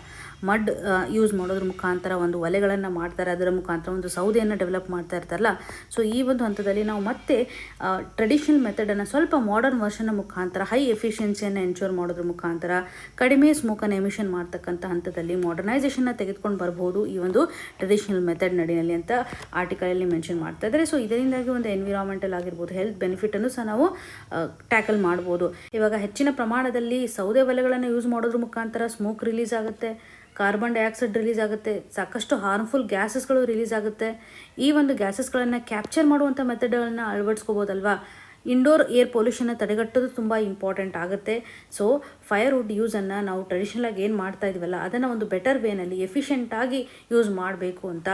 ಮಡ್ ಯೂಸ್ ಮಾಡೋದ್ರ ಮುಖಾಂತರ ಒಂದು ಒಲೆಗಳನ್ನು ಮಾಡ್ತಾರೆ, ಅದರ ಮುಖಾಂತರ ಒಂದು ಸೌದೆಯನ್ನು ಡೆವಲಪ್ ಮಾಡ್ತಾ ಇರ್ತಾರಲ್ಲ. ಈ ಒಂದು ಹಂತದಲ್ಲಿ ನಾವು ಮತ್ತೆ ಟ್ರೆಡಿಷನಲ್ ಮೆಥಡನ್ನು ಸ್ವಲ್ಪ ಮಾಡರ್ನ್ ವರ್ಷನ್ನ ಮುಖಾಂತರ ಹೈ ಎಫಿಷಿಯನ್ಸಿಯನ್ನು ಎನ್ಶೋರ್ ಮಾಡೋದ್ರ ಮುಖಾಂತರ ಕಡಿಮೆ ಸ್ಮೋಕನ್ನು ಎಮಿಷನ್ ಮಾಡ್ತಕ್ಕಂಥ ಹಂತದಲ್ಲಿ ಮಾಡರ್ನೈಸೇಷನ್ನ ತೆಗೆದುಕೊಂಡು ಬರ್ಬೋದು ಈ ಒಂದು ಟ್ರೆಡಿಷನಲ್ ಮೆಥಡ್ ನಡಿನಲ್ಲಿ ಅಂತ ಆರ್ಟಿಕಲಲ್ಲಿ ಮೆನ್ಷನ್ ಮಾಡ್ತಾ ಇದ್ದಾರೆ. ಇದರಿಂದಾಗಿ ಒಂದು ಎನ್ವಿರಾನ್ಮೆಂಟಲ್ ಆಗಿರ್ಬೋದು, ಹೆಲ್ತ್ ಬೆನಿಫಿಟನ್ನು ಸಹ ನಾವು ಟ್ಯಾಕಲ್ ಮಾಡ್ಬೋದು. ಇವಾಗ ಹೆಚ್ಚಿನ ಪ್ರಮಾಣದಲ್ಲಿ ಸೌದೆ ಒಲೆಗಳನ್ನು ಯೂಸ್ ಮಾಡೋದ್ರ ಮುಖಾಂತರ ಸ್ಮೋಕ್ ರಿಲೀಸ್ ಆಗುತ್ತೆ, ಕಾರ್ಬನ್ ಡೈಆಕ್ಸೈಡ್ ರಿಲೀಸ್ ಆಗುತ್ತೆ, ಸಾಕಷ್ಟು ಹಾರ್ಮ್ಫುಲ್ ಗ್ಯಾಸಸ್ಗಳು ರಿಲೀಸ್ ಆಗುತ್ತೆ. ಈ ಒಂದು ಗ್ಯಾಸಸ್ಗಳನ್ನು ಕ್ಯಾಪ್ಚರ್ ಮಾಡುವಂಥ ಮೆಥಡ್ಗಳನ್ನು ಅಳವಡಿಸ್ಕೋಬೋದಲ್ವಾ. ಇಂಡೋರ್ ಏರ್ ಪೊಲ್ಯೂಷನ್ನ ತಡೆಗಟ್ಟೋದು ತುಂಬ ಇಂಪಾರ್ಟೆಂಟ್ ಆಗುತ್ತೆ. ಫೈರ್ವುಡ್ ಯೂಸನ್ನು ನಾವು ಟ್ರೆಡಿಷನಲಾಗಿ ಏನು ಮಾಡ್ತಾ ಇದೀವಲ್ಲ ಅದನ್ನು ಒಂದು ಬೆಟರ್ ವೇನಲ್ಲಿ ಎಫಿಷಿಯೆಂಟಾಗಿ ಯೂಸ್ ಮಾಡಬೇಕು ಅಂತ.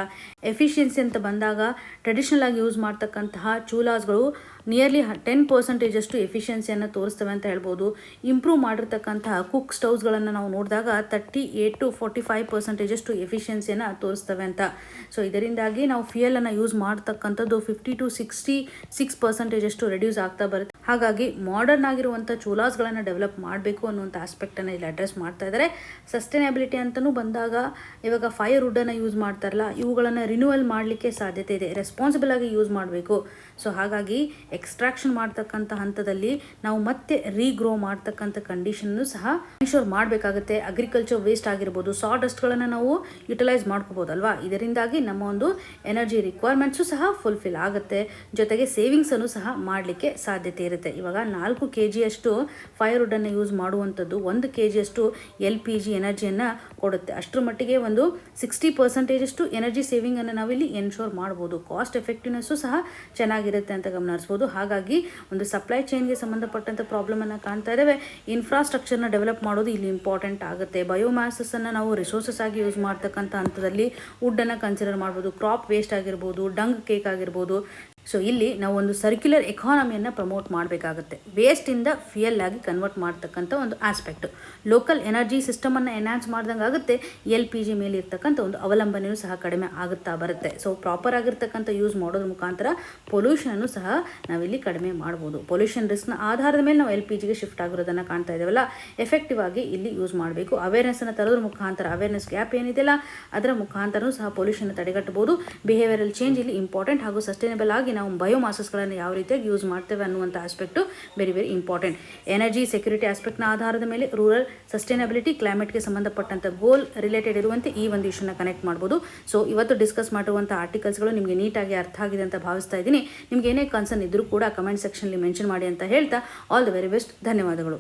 ಎಫಿಷಿಯನ್ಸಿ ಅಂತ ಬಂದಾಗ ಟ್ರೆಡಿಷನಲಾಗಿ ಯೂಸ್ ಮಾಡ್ತಕ್ಕಂತಹ ಚೂಲಾಸ್ಗಳು ನಿಯರ್ಲಿ 10% ಎಫಿಷಿಯನ್ಸಿಯನ್ನು ತೋರಿಸ್ತವೆ ಅಂತ ಹೇಳ್ಬೋದು. ಇಂಪ್ರೂವ್ ಮಾಡಿರ್ತಕ್ಕಂತಹ ಕುಕ್ ಸ್ಟವ್ಸ್ಗಳನ್ನು ನಾವು ನೋಡಿದಾಗ 38 to 45% ಎಫಿಷಿಯನ್ಸಿಯನ್ನು ತೋರಿಸ್ತವೆ ಅಂತ. ಇದರಿಂದಾಗಿ ನಾವು ಫ್ಯೂಯಲನ್ನು ಯೂಸ್ ಮಾಡ್ತಕ್ಕಂಥದ್ದು 50 to 66% ರೆಡ್ಯೂಸ್ ಆಗ್ತಾ ಬರುತ್ತೆ. ಹಾಗಾಗಿ ಮಾಡರ್ನ್ ಆಗಿರುವಂಥ ಚೂಲಾಸ್ಗಳನ್ನು ಡೆವಲಪ್ ಮಾಡಬೇಕು ಅನ್ನುವಂಥ ಆಸ್ಪೆಕ್ಟನ್ನು ಇಲ್ಲಿ ಅಡ್ರೆಸ್ ಮಾಡ್ತಾ ಇದ್ದಾರೆ. ಸಸ್ಟೈನಬಿಲಿಟಿ ಅಂತಲೂ ಬಂದಾಗ ಇವಾಗ ಫೈರ್ವುಡನ್ನು ಯೂಸ್ ಮಾಡ್ತಾರಲ್ಲ, ಇವುಗಳನ್ನು ರಿನ್ಯೂವಲ್ ಮಾಡಲಿಕ್ಕೆ ಸಾಧ್ಯತೆ ಇದೆ, ರೆಸ್ಪಾನ್ಸಿಬಲ್ ಆಗಿ ಯೂಸ್ ಮಾಡಬೇಕು. ಹಾಗಾಗಿ ಎಕ್ಸ್ಟ್ರಾಕ್ಷನ್ ಮಾಡ್ತಕ್ಕಂಥ ಹಂತದಲ್ಲಿ ನಾವು ಮತ್ತೆ ರೀಗ್ರೋ ಮಾಡ್ತಕ್ಕಂಥ ಕಂಡೀಷನ್ನು ಸಹ ಎನ್ಶೋರ್ ಮಾಡಬೇಕಾಗುತ್ತೆ. ಅಗ್ರಿಕಲ್ಚರ್ ವೇಸ್ಟ್ ಆಗಿರ್ಬೋದು, ಡಸ್ಟ್ಗಳನ್ನು ನಾವು ಯುಟಿಲೈಸ್ ಮಾಡ್ಕೋಬೋದಲ್ವಾ. ಇದರಿಂದಾಗಿ ನಮ್ಮ ಒಂದು ಎನರ್ಜಿ ರಿಕ್ವೈರ್ಮೆಂಟ್ಸು ಸಹ ಫುಲ್ಫಿಲ್ ಆಗುತ್ತೆ, ಜೊತೆಗೆ ಸೇವಿಂಗ್ಸನ್ನು ಸಹ ಮಾಡಲಿಕ್ಕೆ ಸಾಧ್ಯತೆ ಇರುತ್ತೆ. ಇವಾಗ 4 kg ಫೈರ್ವುಡನ್ನು ಯೂಸ್ ಮಾಡುವಂಥದ್ದು 1 kg LPG ಎನರ್ಜಿಯನ್ನು ಕೊಡುತ್ತೆ. ಅಷ್ಟರ ಮಟ್ಟಿಗೆ ಒಂದು 60% ಎನರ್ಜಿ ಸೇವಿಂಗನ್ನು ನಾವಿಲ್ಲಿ ಎನ್ಶೋರ್ ಮಾಡ್ಬೋದು. ಕಾಸ್ಟ್ ಎಫೆಕ್ಟಿವ್ನೆಸ್ಸು ಸಹ ಚೆನ್ನಾಗಿರುತ್ತೆ ಅಂತ ಗಮನಿಸ್ಬೋದು. ಹಾಗಾಗಿ ಒಂದು ಸಪ್ಲೈ ಚೈನ್ಗೆ ಸಂಬಂಧಪಟ್ಟಂಥ ಪ್ರಾಬ್ಲಮನ್ನು ಕಾಣ್ತಾ ಇದ್ದೇವೆ. ಇನ್ಫ್ರಾಸ್ಟ್ರಕ್ಚರ್ನ ಡೆವಲಪ್ ಮಾಡೋದು ಇಲ್ಲಿ ಇಂಪಾರ್ಟೆಂಟ್ ಆಗುತ್ತೆ. ಬಯೋಮ್ಯಾಸಸ್ಸನ್ನು ನಾವು ರಿಸೋರ್ಸಸ್ ಆಗಿ ಯೂಸ್ ಮಾಡ್ತಕ್ಕಂಥ ಹಂತದಲ್ಲಿ ವುಡ್ಡನ್ನು ಕನ್ಸಿಡರ್ ಮಾಡ್ಬೋದು, ಕ್ರಾಪ್ ವೇಸ್ಟ್ ಆಗಿರ್ಬೋದು, ಡಂಗ್ ಕೇಕ್ ಆಗಿರ್ಬೋದು. ಇಲ್ಲಿ ನಾವು ಒಂದು ಸರ್ಕ್ಯುಲರ್ ಎಕಾನಮಿಯನ್ನು ಪ್ರಮೋಟ್ ಮಾಡಬೇಕಾಗುತ್ತೆ. ವೇಸ್ಟಿಂದ ಫ್ಯೂಯಲ್ ಆಗಿ ಕನ್ವರ್ಟ್ ಮಾಡ್ತಕ್ಕಂಥ ಒಂದು ಆಸ್ಪೆಕ್ಟ್. ಲೋಕಲ್ ಎನರ್ಜಿ ಸಿಸ್ಟಮನ್ನು ಎನ್ಹಾನ್ಸ್ ಮಾಡ್ದಂಗೆ ಆಗುತ್ತೆ. LPG ಮೇಲೆ ಇರ್ತಕ್ಕಂಥ ಒಂದು ಅವಲಂಬನೆಯೂ ಸಹ ಕಡಿಮೆ ಆಗುತ್ತಾ ಬರುತ್ತೆ. ಪ್ರಾಪರ್ ಆಗಿರ್ತಕ್ಕಂಥ ಯೂಸ್ ಮಾಡೋದ್ರ ಮುಖಾಂತರ ಪೊಲ್ಯೂಷನನ್ನು ಸಹ ನಾವಿಲ್ಲಿ ಕಡಿಮೆ ಮಾಡ್ಬೋದು. ಪೊಲ್ಯೂಷನ್ ರಿಸ್ಕ್ನ ಆಧಾರದ ಮೇಲೆ ನಾವು LPGಗೆ ಶಿಫ್ಟ್ ಆಗಿರೋದನ್ನು ಕಾಣ್ತಾ ಇದ್ದೇವಲ್ಲ, ಎಫೆಕ್ಟಿವ್ ಆಗಿ ಇಲ್ಲಿ ಯೂಸ್ ಮಾಡಬೇಕು. ಅವೇರ್ನೆಸ್ಸನ್ನು ತರೋದ್ರ ಮುಖಾಂತರ, ಅವೇರ್ನೆಸ್ ಗ್ಯಾಪ್ ಏನಿದೆಯಲ್ಲ ಅದರ ಮುಖಾಂತರನೂ ಸಹ ಪೊಲ್ಯೂಷನ್ ತಡೆಗಟ್ಟಬಹುದು. ಬಿಹೇವಿಯರಲ್ ಚೇಂಜ್ ಇಲ್ಲಿ ಇಂಪಾರ್ಟೆಂಟ್ ಹಾಗೂ ಸಸ್ಟೈನಬಲ್ ಆಗಿ ನಾವು ಬಯೋಮಾಸಸ್ಗಳನ್ನು ಯಾವ ರೀತಿಯಾಗಿ ಯೂಸ್ ಮಾಡ್ತೇವೆ ಅನ್ನುವಂಥ aspect very important. Energy security ಆಸ್ಪೆಕ್ಟ್ನ ಆಧಾರದ ಮೇಲೆ ರೂರಲ್ ಸಸ್ಟೈನಬಿಲಿಟಿ, ಕ್ಲೈಮೇಟ್ಗೆ ಸಂಬಂಧಪಟ್ಟಂಥ ಗೋಲ್ ರಿಲೇಟೆಡ್ ಇರುವಂತೆ ಈ ಒಂದು ಇಶ್ಯೂನ ಕನೆಕ್ಟ್ ಮಾಡ್ಬೋದು. ಇವತ್ತು ಡಿಸ್ಕಸ್ ಮಾಡಿರುವಂಥ ಆರ್ಟಿಕಲ್ಸ್ಗಳು ನಿಮಗೆ ನೀಟಾಗಿ ಅರ್ಥ ಆಗಿದೆ ಅಂತ ಭಾವಿಸ್ತಾ ಇದ್ದೀನಿ. ನಿಮ್ಗೆ ಏನೇ ಕನ್ಸರ್ನ್ ಇದ್ರೂ ಕೂಡ ಕಮೆಂಟ್ ಸೆಕ್ಷನ್ಲಿ ಮೆನ್ಷನ್ ಮಾಡಿ ಅಂತ ಹೇಳ್ತಾ ಆಲ್ ದ ವೆರಿ ಬೆಸ್ಟ್. ಧನ್ಯವಾದಗಳು.